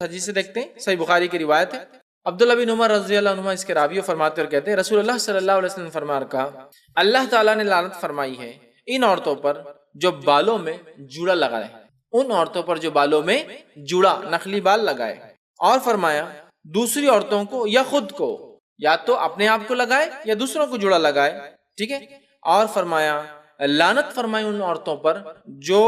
حدیث سے دیکھتے ہیں، صحیح بخاری کی روایت ہے، عبداللہ بن عمر رضی اللہ عنہما اس کے راوی فرماتے اور کہتے ہیں رسول اللہ صلی اللہ علیہ وسلم فرما کہا اللہ تعالیٰ نے لعنت فرمائی ہے ان عورتوں پر جو بالوں میں جوڑا لگائے، ان عورتوں پر جو بالوں میں جوڑا نخلی بال لگائے، اور فرمایا دوسری عورتوں کو یا خود کو یا تو اپنے آپ کو لگائے یا دوسروں کو جوڑا لگائے، ٹھیک ہے، اور فرمایا لعنت فرمائی ان عورتوں پر جو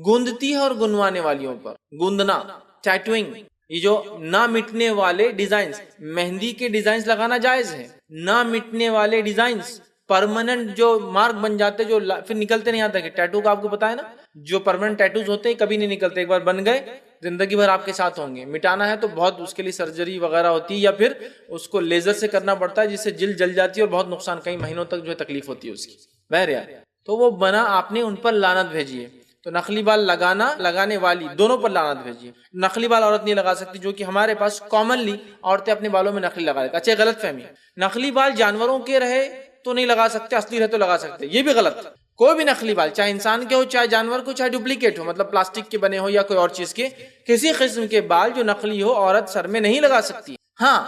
گوندتی ہے اور گنوانے والیوں پر، گوندنا، ٹیٹوئنگ، یہ جو نہ مٹنے والے ڈیزائنز، مہندی کے ڈیزائنز لگانا جائز ہے، نہ مٹنے والے ڈیزائنز، پرماننٹ جو مارک بن جاتے جو پھر نکلتے نہیں آتا، کہ ٹیٹو کا آپ کو پتا ہے نا، جو پرماننٹ ٹیٹوز ہوتے ہیں کبھی نہیں نکلتے، ایک بار بن گئے زندگی بھر آپ کے ساتھ ہوں گے، مٹانا ہے تو بہت اس کے لیے سرجری وغیرہ ہوتی ہے یا پھر اس کو لیزر سے کرنا پڑتا ہے جس سے جلد جل جاتی ہے اور بہت نقصان، کئی مہینوں تک جو ہے تکلیف ہوتی ہے اس کی، بہرحال تو وہ بنا آپ نے ان پر لعنت بھیجی ہے، تو نقلی بال لگانا لگانے والی دونوں پر لعنت بھیجی ہے۔ نقلی بال عورت نہیں لگا سکتی، جو کہ ہمارے پاس کامنلی عورتیں اپنے بالوں میں نقلی لگا لیتی، اچھا غلط فہمی ہے، نقلی بال جانوروں کے رہے تو نہیں لگا سکتے، اصلی رہے تو لگا سکتے، یہ بھی غلط ہے۔ کوئی بھی نقلی بال چاہے انسان کے ہو چاہے جانور کو چاہے ڈپلیکیٹ ہو، مطلب پلاسٹک کے بنے ہو یا کوئی اور چیز کے، کسی قسم کے بال جو نقلی ہو عورت سر میں نہیں لگا سکتی۔ ہاں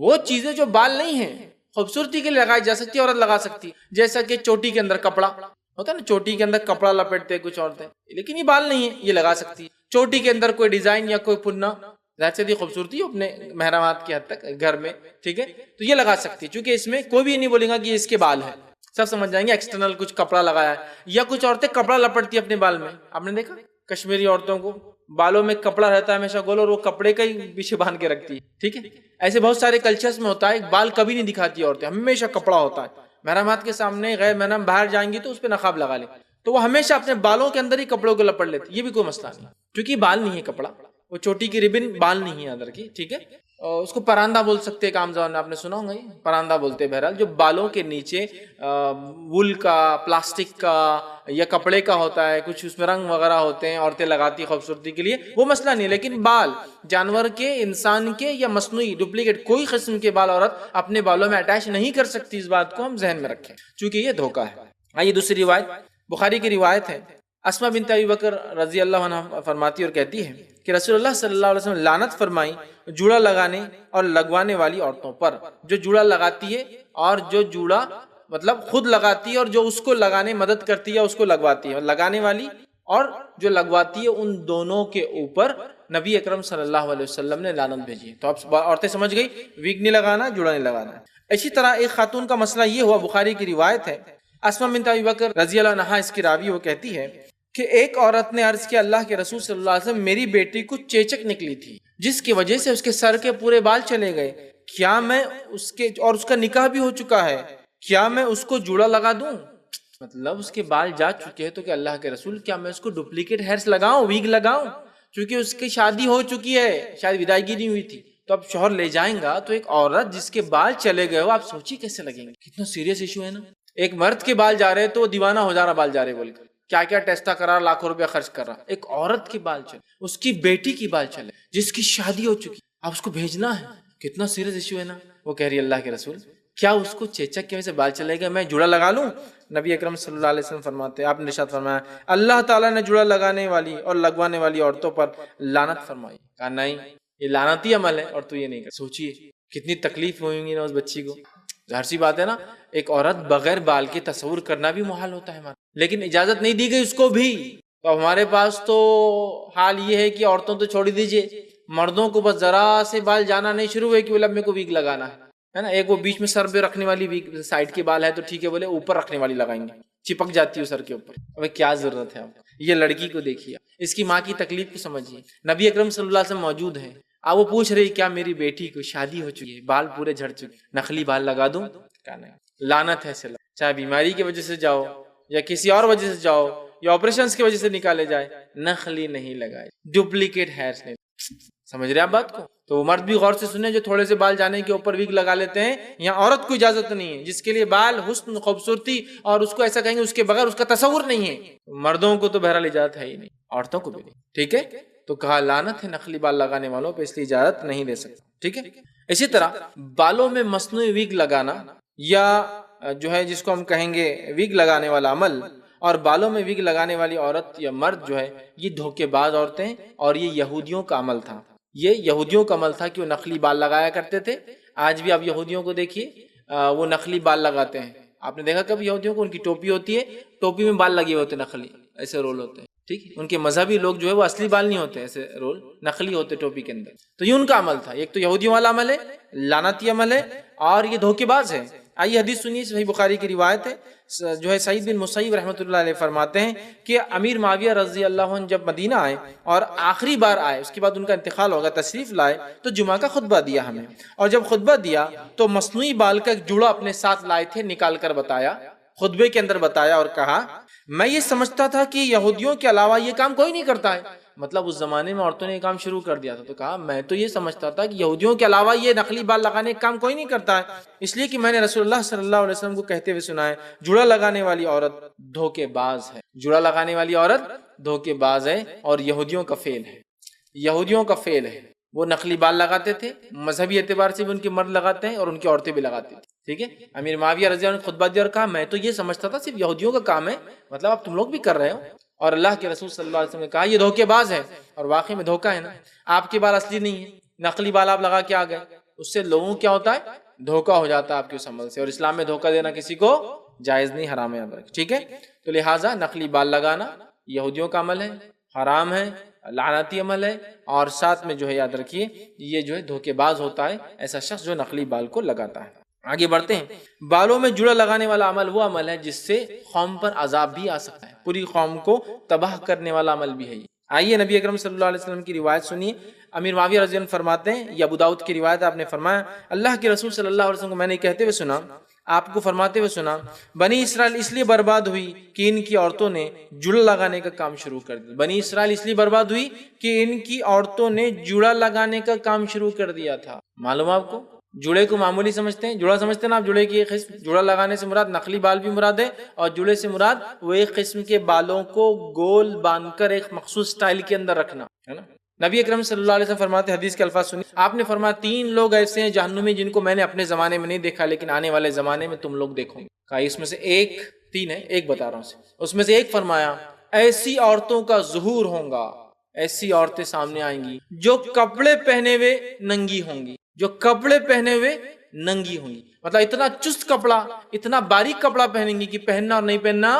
وہ چیزیں جو بال نہیں ہیں خوبصورتی کے لیے لگائی جا سکتی ہے، عورت لگا سکتی، جیسا کہ چوٹی کے اندر کپڑا ہوتا ہے نا، چوٹی کے اندر کپڑا لپیٹتے کچھ عورتیں، لیکن یہ بال نہیں ہے، یہ لگا سکتی ہے۔ چوٹی کے اندر کوئی ڈیزائن یا کوئی پننا، ظاہر سی خوبصورتی ہے اپنے محرمات کی حد تک گھر میں، ٹھیک ہے، تو یہ لگا سکتی ہے، چونکہ اس میں کوئی بھی نہیں بولے گا کہ یہ اس کے بال ہے، سب سمجھ جائیں گے ایکسٹرنل کچھ کپڑا لگایا ہے۔ یا کچھ عورتیں کپڑا لپٹتی اپنے بال میں، آپ نے دیکھا کشمیری عورتوں کو بالوں میں کپڑا رہتا ہے ہمیشہ گول، اور وہ کپڑے کا ہی پیچھے باندھ کے رکھتی ہے، ٹھیک ہے، ایسے بہت سارے کلچرز میں ہوتا ہے، بال کبھی نہیں دکھاتی عورتیں، ہمیشہ کپڑا ہوتا ہے، محرمات کے سامنے غیر محرم باہر جائیں گی تو اس پہ نقاب لگا لیں، تو وہ ہمیشہ اپنے بالوں کے اندر ہی کپڑوں کو لپٹ لیتی، یہ بھی کوئی مسئلہ نہیں، کیونکہ بال نہیں ہے کپڑا، وہ چوٹی کی ربن بال نہیں ہے اندر کی، ٹھیک ہے، اس کو پراندہ بول سکتے ہیں، عام زبان میں آپ نے سنا ہوگا، یہ پراندہ بولتے ہیں، بہرحال جو بالوں کے نیچے وول کا، پلاسٹک کا یا کپڑے کا ہوتا ہے، کچھ اس میں رنگ وغیرہ ہوتے ہیں، عورتیں لگاتی خوبصورتی کے لیے، وہ مسئلہ نہیں، لیکن بال جانور کے، انسان کے یا مصنوعی ڈپلیکیٹ کوئی قسم کے بال عورت اپنے بالوں میں اٹیچ نہیں کر سکتی، اس بات کو ہم ذہن میں رکھیں چونکہ یہ دھوکہ ہے۔ آئیے دوسری روایت، بخاری کی روایت ہے، اسماء بنت ابی بکر رضی اللہ عنہ فرماتی اور کہتی ہے کہ رسول اللہ صلی اللہ علیہ وسلم لعنت فرمائی جوڑا لگانے اور لگوانے والی عورتوں پر، جو جوڑا لگاتی ہے اور جو جوڑا مطلب خود لگاتی ہے اور جو اس کو لگانے مدد کرتی ہے اس کو لگواتی ہے، لگانے والی اور جو لگواتی ہے، ان دونوں کے اوپر نبی اکرم صلی اللہ علیہ وسلم نے لعنت بھیجی ہے۔ تو اب عورتیں سمجھ گئی ویگ نہیں لگانا، جوڑا نہیں لگانا۔ اسی طرح ایک خاتون کا مسئلہ یہ ہوا، بخاری کی روایت ہے، اسماء بنت ابی بکر رضی اللہ عنہا اس کی راوی، وہ کہتی ہے کہ ایک عورت نے عرض کیا اللہ کے رسول صلی اللہ علیہ وسلم میری بیٹی کو چیچک نکلی تھی جس کی وجہ سے اس کے سر کے پورے بال چلے گئے، کیا میں اس کے، اور اس کا نکاح بھی ہو چکا ہے، کیا میں اس کو جوڑا لگا دوں؟ مطلب اس کے بال جا چکے ہیں تو کہ اللہ کے رسول کیا میں اس کو ڈپلیکیٹ ہیئرز لگاؤں، ویگ لگاؤں؟ چونکہ اس کی شادی ہو چکی ہے، شاید ودائیگی نہیں ہوئی تھی، تو اب شوہر لے جائیں گا تو ایک عورت جس کے بال چلے گئے ہو، آپ سوچی کیسے لگیں گے، کتنا سیریس ایشو ہے نا۔ ایک مرد کے بال جا رہے تو وہ دیوانہ ہو جا رہا بال جا رہے بول کر، کیا کیا ٹیسٹا کرا، لاکھوں روپیہ خرچ کر رہا، ایک عورت کے بال چلے، اس کی بیٹی کی بال چلے جس کی شادی ہو چکی، اب اس کو بھیجنا ہے، کتنا سیریس ایشو ہے نا۔ وہ کہہ رہی اللہ کے رسول کیا اس کو چیچک کی وجہ سے بال چلے گئے میں جوڑا لگا لوں؟ نبی اکرم صلی اللہ علیہ وسلم فرماتے، آپ نے ارشاد فرمایا اللہ تعالیٰ نے جوڑا لگانے والی اور لگوانے والی عورتوں پر لعنت فرمائی۔ کہا نہیں، یہ لعنتی عمل ہے اور تو یہ نہیں کر۔ سوچیے کتنی تکلیف ہوئیں گی نا اس بچی کو، ظاہر سی بات ہے نا، ایک عورت بغیر بال کے تصور کرنا بھی محال ہوتا ہے ہمارا، لیکن اجازت نہیں دی گئی اس کو بھی۔ تو ہمارے پاس تو حال یہ ہے کہ عورتوں تو چھوڑ دیجئے، مردوں کو بس ذرا سے بال جانا نہیں شروع ہوئے کہ بولے اب میرے کو ویگ لگانا ہے نا، ایک وہ بیچ میں سر پہ رکھنے والی ویگ، سائڈ کے بال ہے تو ٹھیک ہے، بولے اوپر رکھنے والی لگائیں گے، چپک جاتی ہے سر کے اوپر، اب کیا ضرورت ہے؟ اب یہ لڑکی کو دیکھیے، اس کی ماں کی تکلیف کو سمجھیے، نبی اکرم صلی اللہ علیہ وسلم موجود ہے، اب وہ پوچھ رہی کیا میری بیٹی کو شادی ہو چکی ہے، بال پورے جھڑ چکے، نقلی بال لگا دوں؟ کیا نہیں، لعنت ہے سے، چاہے بیماری کی وجہ سے جاؤ یا کسی اور وجہ سے جاؤ یا آپریشنز کی وجہ سے نکالے جائے، نقلی نہیں لگائے، ڈپلیکیٹ ہیئرز نہیں۔ سمجھ رہے آپ بات کو؟ تو مرد بھی غور سے سنیں جو تھوڑے سے بال جانے کے اوپر ویگ لگا لیتے ہیں، یہاں عورت کو اجازت نہیں ہے، جس کے لیے بال حسن خوبصورتی اور اس کو ایسا کہیں گے اس کے بغیر اس کا تصور نہیں ہے، مردوں کو تو بہرحال اجازت ہے ہی نہیں، عورتوں کو بھی نہیں، ٹھیک ہے؟ تو کہا لعنت ہے نقلی بال لگانے والوں پہ، اس لیے اجازت نہیں دے سکتا، ٹھیک ہے؟ اسی طرح بالوں میں مصنوعی ویگ لگانا یا جو ہے جس کو ہم کہیں گے ویگ لگانے والا عمل، اور بالوں میں ویگ لگانے والی عورت یا مرد جو ہے یہ دھوکے باز عورتیں اور یہ یہودیوں کا عمل تھا، یہ یہودیوں کا عمل تھا کہ وہ نقلی بال لگایا کرتے تھے. آج بھی آپ یہودیوں کو دیکھیے وہ نقلی بال لگاتے ہیں. آپ نے دیکھا کبھی یہودیوں کو؟ ان کی ٹوپی ہوتی ہے, ٹوپی میں بال لگے ہوتے نقلی, ایسے رول ہوتے ہیں. ٹھیک ہے, ان کے مذہبی لوگ جو ہے وہ اصلی بال نہیں ہوتے, ایسے رول نقلی ہوتے ٹوپی کے اندر. تو یہ ان کا عمل تھا. ایک تو یہودیوں والا عمل ہے, لعنتی عمل ہے, اور یہ دھوکے باز ہے. آئیے حدیث سنیے, صحیح بخاری کی روایت ہے, جو ہے سعید بن مسیب رحمۃ اللہ علیہ فرماتے ہیں کہ امیر معاویہ رضی اللہ عنہ جب مدینہ آئے اور آخری بار آئے, اس کے بعد ان کا انتقال ہوگا, تشریف لائے تو جمعہ کا خطبہ دیا ہمیں. اور جب خطبہ دیا تو مصنوعی بال کا ایک جوڑا اپنے ساتھ لائے تھے, نکال کر بتایا, خطبے کے اندر بتایا اور کہا میں یہ سمجھتا تھا کہ یہودیوں کے علاوہ یہ کام کوئی نہیں کرتا ہے. مطلب اس زمانے میں عورتوں نے یہ کام شروع کر دیا تھا. تو کہا میں تو یہ سمجھتا تھا کہ یہودیوں کے علاوہ یہ نقلی بال لگانے کا کام کوئی نہیں کرتا ہے, اس لیے کہ میں نے رسول اللہ صلی اللہ علیہ وسلم کو کہتے ہوئے سنا ہے جوڑا لگانے والی عورت دھوکے باز ہے. جوڑا لگانے والی عورت دھوکے باز ہے اور یہودیوں کا فعل ہے. یہودیوں کا فعل ہے. وہ نقلی بال لگاتے تھے, مذہبی اعتبار سے بھی ان کے مرد لگاتے ہیں اور ان کی عورتیں بھی لگاتی تھی. ٹھیک ہے, امیر معاویہ رضی اللہ عنہ نے خطبہ دیا اور کہا میں تو یہ سمجھتا تھا صرف یہودیوں کا کام ہے, مطلب اب تم لوگ بھی کر رہے ہو. اور اللہ کے رسول صلی اللہ علیہ وسلم نے کہا یہ دھوکے باز ہے. اور واقعی میں دھوکہ ہے نا, آپ کے بال اصلی نہیں ہے, نقلی بال آپ لگا کے آ گئے, اس سے لوگوں کیا ہوتا ہے, دھوکہ ہو جاتا ہے آپ کے اس عمل سے. اور اسلام میں دھوکہ دینا کسی کو جائز نہیں, حرام ہے, یاد رکھیں. ٹھیک ہے, تو لہٰذا نقلی بال لگانا یہودیوں کا عمل ہے, حرام ہے, لعنتی عمل ہے, اور ساتھ میں جو ہے یاد رکھیے یہ جو ہے دھوکے باز ہوتا ہے ایسا شخص جو نقلی بال کو لگاتا ہے. آگے بڑھتے ہیں. بالوں میں جوڑا لگانے والا عمل وہ عمل ہے جس سے قوم پر عذاب بھی آ سکتا ہے, پوری قوم کو تباہ کرنے والا عمل بھی ہے. آئیے نبی اکرم صلی اللہ علیہ وسلم کی روایت سنیے. امیر معاویہ رضی اللہ عنہ فرماتے ہیں, یہ ابو داؤد کی روایت, آپ نے فرمایا اللہ کے رسول صلی اللہ علیہ وسلم کو میں نے کہتے ہوئے سنا, آپ کو فرماتے ہوئے سنا بنی اسرائیل اس لیے برباد ہوئی کہ ان کی عورتوں نے جوڑا لگانے کا کام شروع کر دیا. بنی اسرائیل اس لیے برباد ہوئی کہ ان کی عورتوں نے جوڑا لگانے کا کام شروع کر دیا تھا. معلوم آپ کو, جوڑے کو معمولی سمجھتے ہیں, جوڑا سمجھتے ہیں نا آپ, جوڑے کی ایک قسم. جوڑا لگانے سے مراد نقلی بال بھی مراد ہے, اور جوڑے سے مراد وہ ایک قسم کے بالوں کو گول باندھ کر ایک مخصوص سٹائل کے اندر رکھنا ہے نا. نبی اکرم صلی اللہ علیہ وسلم فرماتے, حدیث کے الفاظ سنیے, آپ نے فرمایا 3 لوگ ایسے ہیں جہنمی جن کو میں نے اپنے زمانے میں نہیں دیکھا لیکن آنے والے زمانے میں تم لوگ دیکھو گے. کہا اس میں سے ایک, 3 ہے, ایک بتا رہا ہوں, اس میں سے ایک فرمایا ایسی عورتوں کا ظہور ہوگا, ایسی عورتیں سامنے آئیں گی جو کپڑے پہنے ہوئے ننگی ہوں گی, جو کپڑے پہنے ہوئے ننگی ہوں گی. مطلب اتنا چست کپڑا, اتنا باریک کپڑا پہنیں گی کہ پہننا اور نہیں پہننا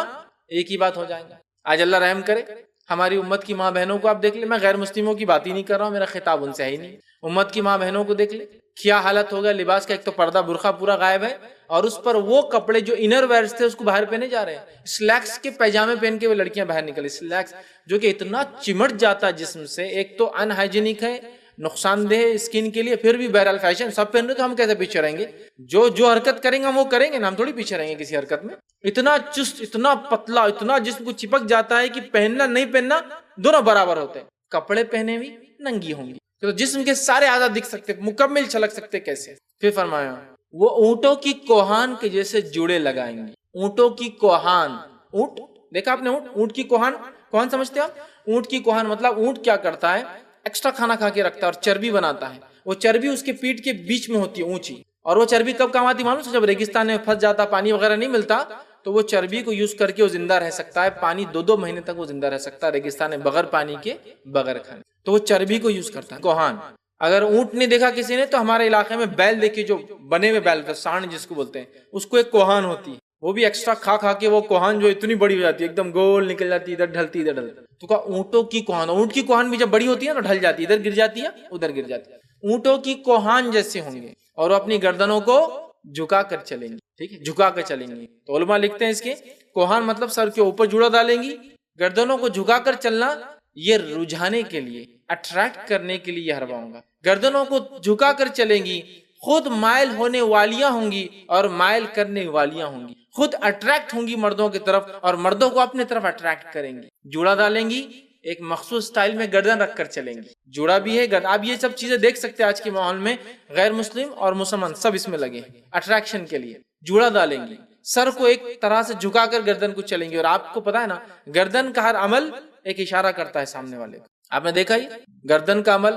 ایک ہی بات ہو جائے گا. آج اللہ رحم کرے ہماری امت کی ماں بہنوں کو آپ دیکھ لیں, میں غیر مسلموں کی بات ہی نہیں کر رہا ہوں, میرا خطاب ان سے ہی نہیں. امت کی ماں بہنوں کو دیکھ لیں کیا حالت ہو گیا لباس کا. ایک تو پردہ برقع پورا غائب ہے, اور اس پر وہ کپڑے جو انر ویئرز تھے اس کو باہر پہنے جا رہے ہیں. سلیکس کے پیجامے پہن کے وہ لڑکیاں باہر نکلی, سلیکس جو کہ اتنا چمٹ جاتا ہے جسم سے, ایک تو ان ہائیجینک ہے, نقصان دہ اسکن کے لیے, پھر بھی بہرحال فیشن سب پہن رہے تو ہم کیسے پیچھے رہیں گے. جو حرکت کریں گے ہم وہ کریں گے نا, ہم تھوڑی پیچھے رہیں گے کسی حرکت میں. اتنا چست, اتنا پتلا, اتنا جسم کو چپک جاتا ہے کہ پہننا نہیں پہننا دونوں برابر ہوتے ہیں. کپڑے پہنے بھی ننگی ہوں گی تو جسم کے سارے اعضاء دکھ سکتے, مکمل چھلک سکتے کیسے. پھر فرمایا وہ اونٹوں کی کوہان کے جیسے جوڑے لگائیں گے. اونٹوں کی کوہان, اونٹ دیکھا آپ نے, اونٹ کی کوہان, کوہان سمجھتے ہیں آپ؟ اونٹ کی کوہان مطلب اونٹ کیا کرتا ہے, ایکسٹرا کھانا کھا کے رکھتا ہے اور چربی بناتا ہے. وہ چربی اس کے پیٹ کے بیچ میں ہوتی ہے اونچی, اور وہ چربی کب کام آتی معلوم ہے, جب ریگستان میں پھنس جاتا, پانی وغیرہ نہیں ملتا, تو وہ چربی کو یوز کر کے وہ زندہ رہ سکتا ہے. پانی 2 مہینے تک وہ زندہ رہ سکتا ہے ریگستان میں, بغیر پانی کے, بغیر کھانے. تو وہ چربی کو یوز کرتا ہے کوہان. اگر اونٹ نہیں دیکھا کسی نے تو ہمارے علاقے میں بیل دیکھیے, جو بنے ہوئے بیل, سانڈ جس کو بولتے ہیں, اس کو ایک کوہان ہوتی ہے. وہ بھی ایکسٹرا کھا کھا کے وہ کوہان جو اتنی بڑی ہو جاتی ہے, ایک دم گول نکل جاتی ہے, ادھر ڈھلتی ادھر ڈھلتی. تو کہا اونٹوں کی کوہان, اونٹ کی کوہان بھی جب بڑی ہوتی ہے نا ڈھل جاتی ہے, ادھر گر جاتی ہے ادھر گر جاتی ہے. اونٹوں کی کوہان جیسے ہوں گے, اور وہ اپنی گردنوں کو جھکا کر چلیں گی. ٹھیک ہے, جھکا کر چلیں گی. تو علماء لکھتے ہیں اس کے کوہان مطلب سر کے اوپر جوڑا ڈالیں گی, گردنوں کو جھکا کر چلنا, یہ رجھانے کے لیے, اٹریکٹ کرنے کے لیے یہ حربہ ہوگا. گردنوں کو جھکا کر چلیں گی, خود مائل ہونے والیاں ہوں گی اور مائل کرنے والیاں ہوں گی. خود اٹریکٹ ہوں گی مردوں کی طرف اور مردوں کو اپنے طرف اٹریکٹ کریں گی. جوڑا ڈالیں گی, ایک مخصوص سٹائل میں گردن رکھ کر چلیں گی. جوڑا بھی ہے, آپ یہ سب چیزیں دیکھ سکتے ہیں آج کے ماحول میں, غیر مسلم اور مسلمان سب اس میں لگے ہیں اٹریکشن کے لیے. جوڑا ڈالیں گی, سر کو ایک طرح سے جھکا کر گردن کو چلیں گے. اور آپ کو پتا ہے نا, گردن کا ہر عمل ایک اشارہ کرتا ہے سامنے والے کو. آپ نے دیکھا ہی گردن کا عمل,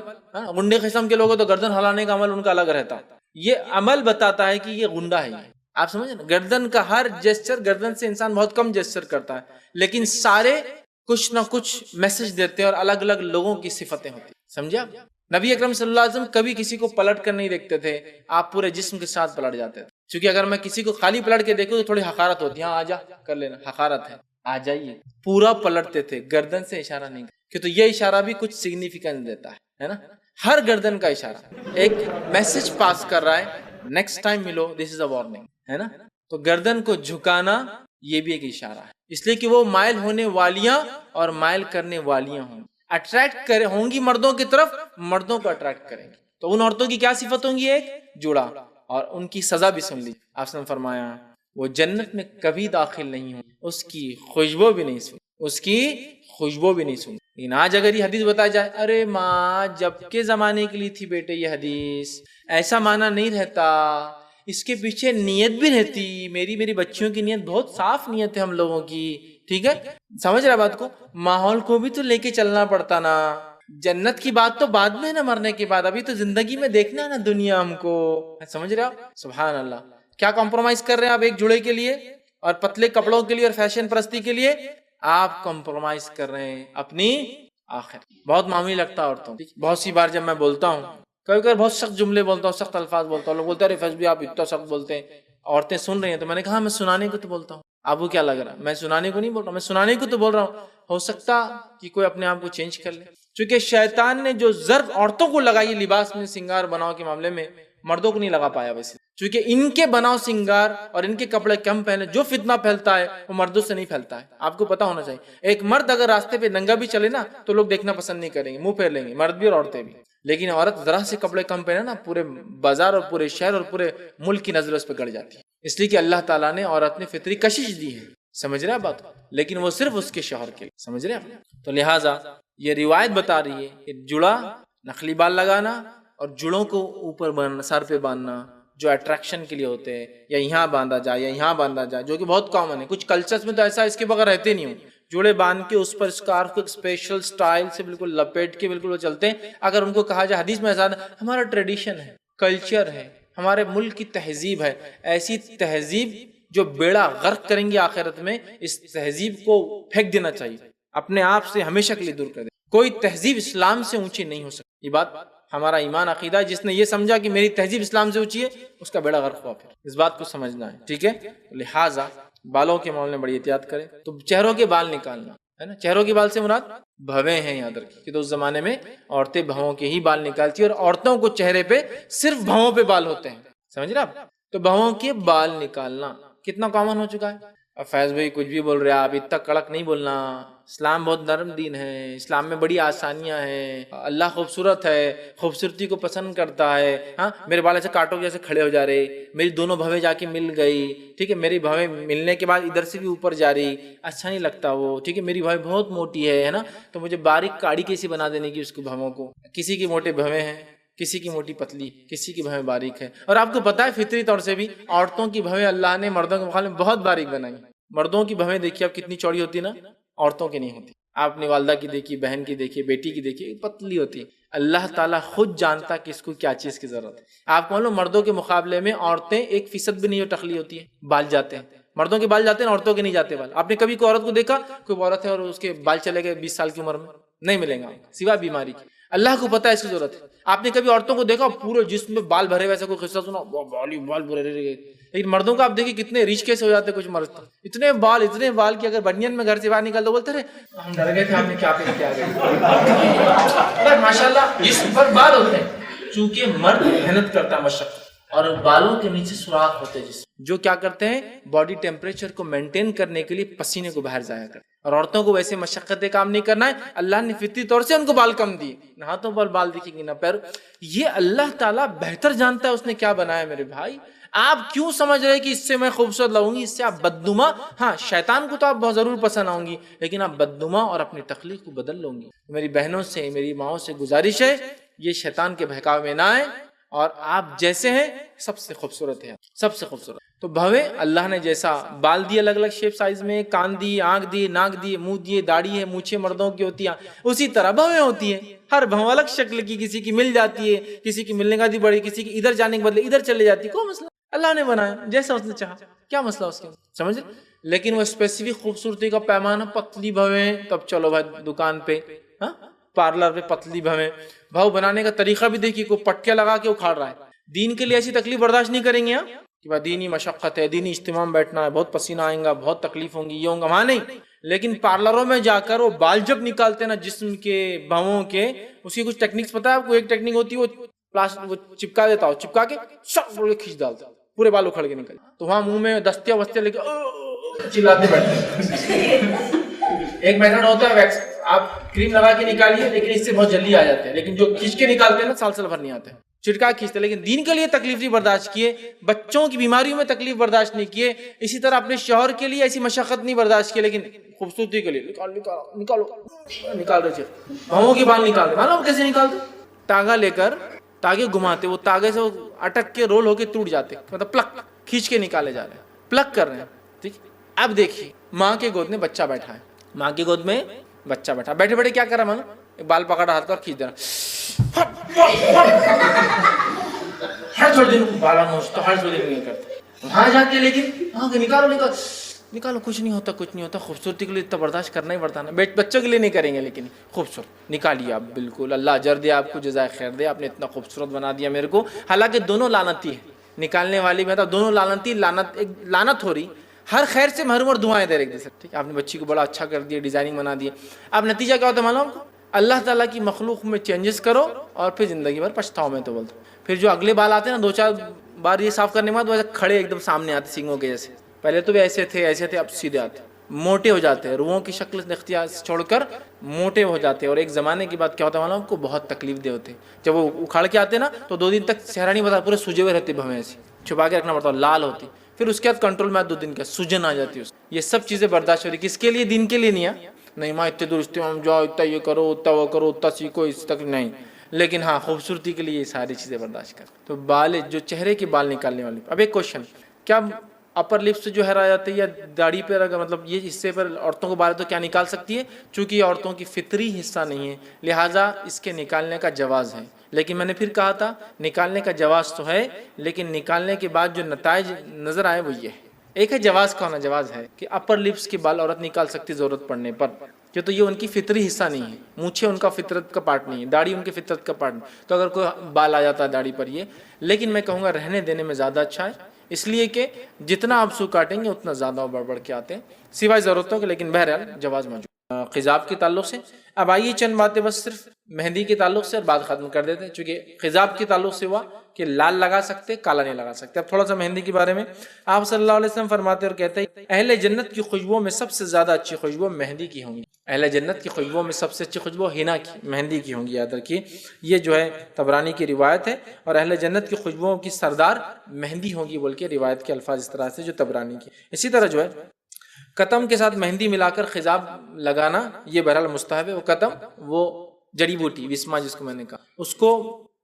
غنڈے قسم کے لوگ تو گردن ہلانے کا عمل ان کا الگ رہتا ہے. یہ عمل بتاتا ہے کہ یہ غنڈا ہے. آپ سمجھے نا, گردن کا ہر جیسچر, گردن سے انسان بہت کم جیسچر کرتا ہے, لیکن سارے کچھ نہ کچھ میسج دیتے ہیں اور الگ الگ لوگوں کی صفتیں ہوتی ہیں. سمجھا؟ نبی اکرم صلی اللہ علیہ وسلم کبھی کسی کو پلٹ کر نہیں دیکھتے تھے، آپ پورے جسم کے ساتھ پلٹ جاتے تھے، چونکہ اگر میں کسی کو خالی پلٹ کے دیکھوں تو تھوڑی حقارت ہوتی ہے، ہاں آ جا کر لینا، حقارت ہے، آ جائیے، پورا پلٹتے تھے، گردن سے اشارہ نہیں کہ تو یہ اشارہ بھی کچھ سگنیفیکنس دیتا ہے نا، ہر گردن کا اشارہ ایک میسج پاس کر رہا ہے، نیکسٹ ٹائم ملو دس از اے وارننگ، ہے نا، تو گردن کو جھکانا یہ بھی ایک اشارہ ہے، اس لیے کہ وہ مائل ہونے والیاں اور مائل کرنے والیاں ہوں، اٹریکٹ ہوں گی مردوں کی طرف، مردوں کو اٹریکٹ کریں گی، تو ان عورتوں کی کیا صفت ہوں گی؟ ایک جوڑا، اور ان کی سزا بھی سن لی، آپ نے فرمایا وہ جنت میں کبھی داخل نہیں ہوں، اس کی خوشبو بھی نہیں سن، اس کی خوشبو بھی نہیں سن۔ لیکن آج اگر یہ حدیث بتائی جائے، ارے ماں جب کے زمانے کے لیے تھی بیٹے یہ حدیث، ایسا معنی نہیں رہتا، اس کے پیچھے نیت بھی رہتی، میری بچیوں کی نیت بہت صاف نیت ہے ہم لوگوں کی، ٹھیک ہے، سمجھ رہا بات کو، ماحول کو بھی تو لے کے چلنا پڑتا نا، جنت کی بات تو بعد میں ہے نا، مرنے کے بعد، ابھی تو زندگی میں دیکھنا ہے نا دنیا ہم کو، سمجھ رہے آپ؟ سبحان اللہ، کیا کمپرومائز کر رہے ہیں آپ ایک جڑے کے لیے اور پتلے کپڑوں کے لیے اور فیشن پرستی کے لیے؟ آپ کمپرومائز کر رہے ہیں اپنی آخر۔ بہت معمولی لگتا ہے عورتوں، بہت سی بار جب میں بولتا ہوں، کبھی کبھی بہت سخت جملے بولتا ہوں، سخت الفاظ بولتا ہوں، لوگ بولتے ہیں ارے فیض بھی آپ اتنا سخت بولتے ہیں، عورتیں سن رہی ہیں، تو میں نے کہا میں سنانے کو تو بولتا ہوں، آپ کو کیا لگ رہا ہے میں سنانے کو نہیں بول رہا ہوں، میں سنانے کو تو بول رہا ہوں، ہو سکتا کہ کوئی اپنے آپ کو چینج کر لے، چونکہ شیطان نے جو ضرب عورتوں کو لگائی لباس میں سنگار بناؤ کے معاملے میں، مردوں کو نہیں لگا پایا ویسے، چونکہ ان کے بناؤ سنگار اور ان کے کپڑے کم پہنے جو فتنہ پھیلتا ہے وہ مردوں سے نہیں پھیلتا ہے، آپ کو پتا ہونا چاہیے، ایک مرد اگر راستے پہ ننگا بھی چلے نا تو لوگ دیکھنا پسند نہیں کریں گے، منہ پھیر لیں گے، مرد بھی اور عورتیں بھی، لیکن عورت ذرا سے کپڑے کم پہنے نا پورے بازار اور پورے شہر اور پورے ملک کی نظر اس پہ گڑ جاتی ہے، اس لیے کہ اللہ تعالیٰ نے عورت نے فطری کشش دی ہے، سمجھ رہے ہیں بات، لیکن وہ صرف اس کے شوہر کے لیے، سمجھ رہے ہیں، تو لہٰذا یہ روایت بتا رہی ہے کہ جڑا، نخلی بال لگانا اور جڑوں کو اوپر باندھنا، سر پہ باندھنا جو اٹریکشن کے لیے ہوتے ہیں، یا یہاں باندھا جائے یا یہاں باندھا جائے، جو کہ بہت کامن ہے، کچھ کلچرز میں تو ایسا اس کے بغیر رہتے نہیں ہوں، جوڑے باندھ کے اس پر اسکارف کو اسپیشل سٹائل سے بالکل لپیٹ کے بالکل وہ چلتے ہیں، اگر ان کو کہا جائے حدیث میں ایسا ہمارا ٹریڈیشن ہے، کلچر ہے، ہمارے ملک کی تہذیب ہے، ایسی تہذیب جو بیڑا غرق کریں گے آخرت میں، اس تہذیب کو پھینک دینا چاہیے، اپنے آپ سے ہمیشہ کے لیے دور کر دے، کوئی تہذیب اسلام سے اونچی نہیں ہو سکتی، یہ بات ہمارا ایمان عقیدہ ہے، جس نے یہ سمجھا کہ میری تہذیب اسلام سے اونچی ہے اس کا بیڑا غرق ہوا، پھر اس بات کو سمجھنا ہے، ٹھیک ہے، لہٰذا بالوں کے معاملے میں بڑی احتیاط کریں، تو چہروں کے بال نکالنا ہے نا، چہروں کے بال سے مراد بھویں ہیں، یاد رکھیے کہ تو اس زمانے میں عورتیں بھووں کے ہی بال نکالتی اور عورتوں کو چہرے پہ صرف بھووں پہ بال ہوتے ہیں، سمجھ رہے آپ، تو بھووں کے بال نکالنا کتنا کامن ہو چکا ہے، اب فیض بھائی کچھ بھی بول رہے ہیں آپ، اتنا کڑک نہیں بولنا، اسلام بہت نرم دین ہے، اسلام میں بڑی آسانیاں ہیں، اللہ خوبصورت ہے، خوبصورتی کو پسند کرتا ہے، ہاں میرے بال ایسے کاٹو جیسے کھڑے ہو جا رہے، میری دونوں بھویں جا کے مل گئی، ٹھیک ہے، میری بھویں ملنے کے بعد ادھر سے بھی اوپر جا رہی، اچھا نہیں لگتا وہ، ٹھیک ہے، میری بھویں بہت موٹی ہے نا، تو مجھے باریک کاڑی کیسی بنا دینے کی اس کو بھووں کو، کسی کی موٹے بھویں ہیں، کسی کی موٹی پتلی، کسی کی بھویں باریک ہے، اور آپ کو پتا ہے فطری طور سے بھی عورتوں کی بھویں اللہ نے مردوں کے مقابلے میں بہت باریک بنائی، مردوں کی بھویں دیکھیے اب کتنی چوڑی ہوتی نا، عورتوں کی نہیں ہوتی، آپ اپنی والدہ کی دیکھیے، بہن کی دیکھیے، بیٹی کی دیکھیے، پتلی ہوتی ہے، اللہ تعالیٰ خود جانتا کہ اس کو کیا چیز کی ضرورت ہے، آپ مان لو مردوں کے مقابلے میں عورتیں 1% بھی نہیں ٹخلی ہوتی ہیں، بال جاتے ہیں، مردوں کے بال جاتے ہیں، عورتوں کے نہیں جاتے بال، آپ نے کبھی کوئی عورت کو دیکھا، کوئی عورت ہے اور اس کے بال چلے گئے 20 سال کی عمر میں، نہیں ملیں گا سوائے بیماری کی، اللہ کو پتا ہے اس کی ضرورت ہے، آپ نے کبھی عورتوں کو دیکھا پورے جسم میں بال بھرے، ویسے کوئی قصہ سنا بال بھرے رہے، لیکن مردوں کو آپ دیکھیں کتنے ریچ کیسے ہو جاتے ہیں، کچھ مرد اتنے بال کہ اگر بنین میں گھر سے باہر نکل تو بولتے رہے ہم ڈر گئے تھے، ہم نے کیا پہن کے آ گئے، ماشاءاللہ جسم پر بال ہوتے ہیں، چونکہ مرد محنت کرتا ہے، مشقت، اور بالوں کے نیچے سوراخ ہوتے ہیں جو کیا کرتے ہیں باڈی ٹیمپریچر کو مینٹین کرنے کے لیے پسینے کو باہر ضائع کرتے ہیں، اور عورتوں کو ویسے مشقت کام نہیں کرنا ہے، اللہ نے فطری طور سے ان کو بال کم دیے، نہ ہاتھوں پر بال دکھیں گے نہ پیر، یہ اللہ تعالیٰ بہتر جانتا ہے اس نے کیا بنایا میرے بھائی، آپ کیوں سمجھ رہے کہ اس سے میں خوبصورت لگوں گی، اس سے آپ بدنما، ہاں شیطان کو تو آپ بہت ضرور پسند آؤں گی، لیکن آپ بدنما اور اپنی تخلیق کو بدل لوں گی، میری بہنوں سے میری ماؤں سے گزارش ہے یہ شیطان کے بہکاوے میں نہ آئے، اور آپ جیسے ہیں سب سے خوبصورت ہے، سب سے خوبصورت، تو بھویں اللہ نے جیسا بال دیے الگ الگ شیپ سائز میں، کان دیے، آنکھ دیے، ناک دیے، منہ دیے، داڑھی ہے، مونچھیں مردوں کی ہوتی ہیں، اسی طرح بھویں ہوتی ہیں، ہر بھوں الگ شکل کی، کسی کی مل جاتی ہے، کسی کی ملنے کا دی بڑی، کسی کی ادھر جانے کے بدلے ادھر چلے جاتی ہے، کوئی مسئلہ، اللہ نے بنایا جیسا اس نے چاہا، کیا مسئلہ اس کے، سمجھ، لیکن وہ اسپیسیفک خوبصورتی کا پیمانہ پتلی بھویں، تب چلو بھائی دکان پہ، ہاں پارلر پہ پتلی بھویں، بھاؤ بنانے کا طریقہ بھی دیکھیے، کوئی پٹکیا لگا کے اکھاڑ رہا ہے. دین کے لیے ایسی تکلیف برداشت نہیں کریں گے ہاں کہ بھائی دینی مشقت ہے، دینی اجتماع میں بیٹھنا ہے، بہت پسینہ آئیں گا، بہت تکلیف ہوں گی، یہ ہوں گا، وہاں نہیں. لیکن پارلروں میں جا کر وہ بال جب نکالتے ہیں نا جسم کے بھاؤں کے، اس کی کچھ ٹیکنیکس پتا ہے آپ کو؟ ایک ٹیکنیک ہوتی ہے وہ چپکا دیتا ہو، چپکا کے کھینچ ڈالتا، پورے بال اکھڑ کے نکل، تو وہاں منہ میں دستیاں وستیاں لے کے چلاتے بیٹھتے. ایک میتھڈ ہوتا ہے ویکس، آپ کریم لگا کے نکالیے، لیکن اس سے بہت جلدی آ جاتے ہیں. لیکن جو کھینچ کے نکالتے ہیں نا سال سال بھر نہیں آتے، چٹکا کھینچتے. لیکن دین کے لیے تکلیف نہیں برداشت کیے، بچوں کی بیماریوں میں تکلیف برداشت نہیں کیے، اسی طرح اپنے شوہر کے لیے ایسی مشقت نہیں برداشت کی، لیکن خوبصورتی کے لیے نکال رہے تھے بھاؤں کے بال نکال رہے. معلوم کیسے نکالتے؟ ٹانگا لے کر تاگے گھماتے، وہ تاگے سے اٹک کے رول ہو کے ٹوٹ جاتے، مطلب پلک کھینچ کے نکالے جا رہے ہیں، پلک کر رہے ہیں. ٹھیک. اب دیکھیے ماں کے گود میں بچہ بیٹھا ہے، ماں کی گود میں بچہ بیٹھا، بیٹھے بیٹھے کیا کر رہا ہے؟ ایک بال پکڑا ہاتھ پر کھینچ دینا، ہر تھوڑے دن بالا نوچتا، ہر تھوڑے دن نہیں کرتا. وہاں جا کے لیکن نکالو کچھ نہیں ہوتا. خوبصورتی کے لیے اتنا برداشت کرنا ہی پڑتا نا. بچوں کے لیے نہیں کریں گے، لیکن خوبصورت نکالیے آپ. بالکل اللہ اجر دے آپ کو، جزائے خیر دے، آپ نے اتنا خوبصورت بنا دیا میرے کو. حالانکہ دونوں لعنتی ہیں، نکالنے والی میں دونوں لعنتی، لعنت ہو رہی، ہر خیر سے محروم اور دعائیں دے رہے ایک دوسرے. ٹھیک. آپ نے بچی کو بڑا اچھا کر دیا، ڈیزائننگ بنا دیا. اب نتیجہ کیا ہوتا ہے معلوم؟ اللہ تعالیٰ کی مخلوق میں چینجز کرو اور پھر زندگی بھر پچھتاؤ. میں تو بولتا ہوں پھر جو اگلے بال آتے ہیں نا، 2-4 بار یہ صاف کرنے کے بعد وہ کھڑے ایک دم سامنے آتے سینگوں کے جیسے. پہلے تو بھی ایسے تھے، اب سیدھے آتے، موٹے ہو جاتے ہیں، روحوں کی شکل اختیار چھوڑ کر موٹے ہو جاتے ہیں. اور ایک زمانے کے بعد کیا ہوتا ہے معلوم کو؟ بہت تکلیف دہ ہوتے ہیں. جب وہ اکھاڑ کے آتے نا تو 2 دن تک چہرہ نہیں بتا، پورے سوجے ہوئے رہتے بھویں ایسے، چھپا کے رکھنا پڑتا، لال ہوتی. پھر اس کے بعد کنٹرول میں 2 دن کا سوجن آ جاتی ہے. یہ سب چیزیں برداشت ہو رہی، کس کے لیے؟ دین کے لیے نہیں ہے. نہیں ماں اتنے دور اجتماع میں جاؤ، اتنا یہ کرو، اتنا وہ کرو، اتنا سیکھو، اس تک نہیں. لیکن ہاں خوبصورتی کے لیے یہ ساری چیزیں برداشت کر. تو بال، جو چہرے کے بال نکالنے والی. اب ایک کوشچن، کیا اپر لپس جو ہے رہ جاتے ہیں یا داڑھی پہ اگر مطلب یہ حصے پر عورتوں کو بال تو کیا نکال سکتی ہے؟ چونکہ یہ عورتوں کی فطری حصہ نہیں ہے، لہٰذا اس کے نکالنے کا جواز ہے. لیکن میں نے پھر کہا تھا نکالنے کا جواز تو ہے، لیکن نکالنے کے بعد جو نتائج نظر آئے وہ یہ ہے. ایک ہے جواز کا ہونا، جواز ہے کہ اپر لپس کے بال عورت نکال سکتی ضرورت پڑنے پر، کہ تو یہ ان کی فطری حصہ نہیں ہے. مونچھیں ان کا فطرت کا پارٹ نہیں ہے، داڑھی ان کی فطرت کا پارٹ نہیں. تو اگر کوئی بال آ جاتا ہے داڑھی پر یہ، لیکن میں کہوں گا رہنے دینے میں زیادہ اچھا ہے، اس لیے کہ جتنا آپ سو کاٹیں گے اتنا زیادہ بڑھ بڑھ کے آتے ہیں سوائے ضرورتوں کے. لیکن بہرحال جواز موجود. خضاب کے تعلق سے اب آئیے چند باتیں بس صرف مہندی کے تعلق سے اور بات ختم کر دیتے ہیں، چونکہ خضاب کے تعلق سے ہوا کہ لال لگا سکتے، کالا نہیں لگا سکتے. اب تھوڑا سا مہندی کے بارے میں آپ صلی اللہ علیہ وسلم فرماتے اور کہتے ہیں اہل جنت کی خوشبوؤں میں سب سے زیادہ اچھی خوشبو مہندی کی ہوں گی. اہل جنت کی خوشبوؤں میں سب سے اچھی خوشبو ہینا کی، مہندی کی ہوں گی. یاد رکھیے یہ جو ہے طبرانی کی روایت ہے، اور اہل جنت کی خوشبوؤں کی سردار مہندی ہوگی بول کے روایت کے الفاظ اس طرح سے جو طبرانی کی. اسی طرح جو ہے قطم کے ساتھ مہندی ملا کر خضاب لگانا یہ بہرحال مستحب ہے. وہ قطم، وہ جڑی بوٹی وسما جس کو میں نے کہا، اس کو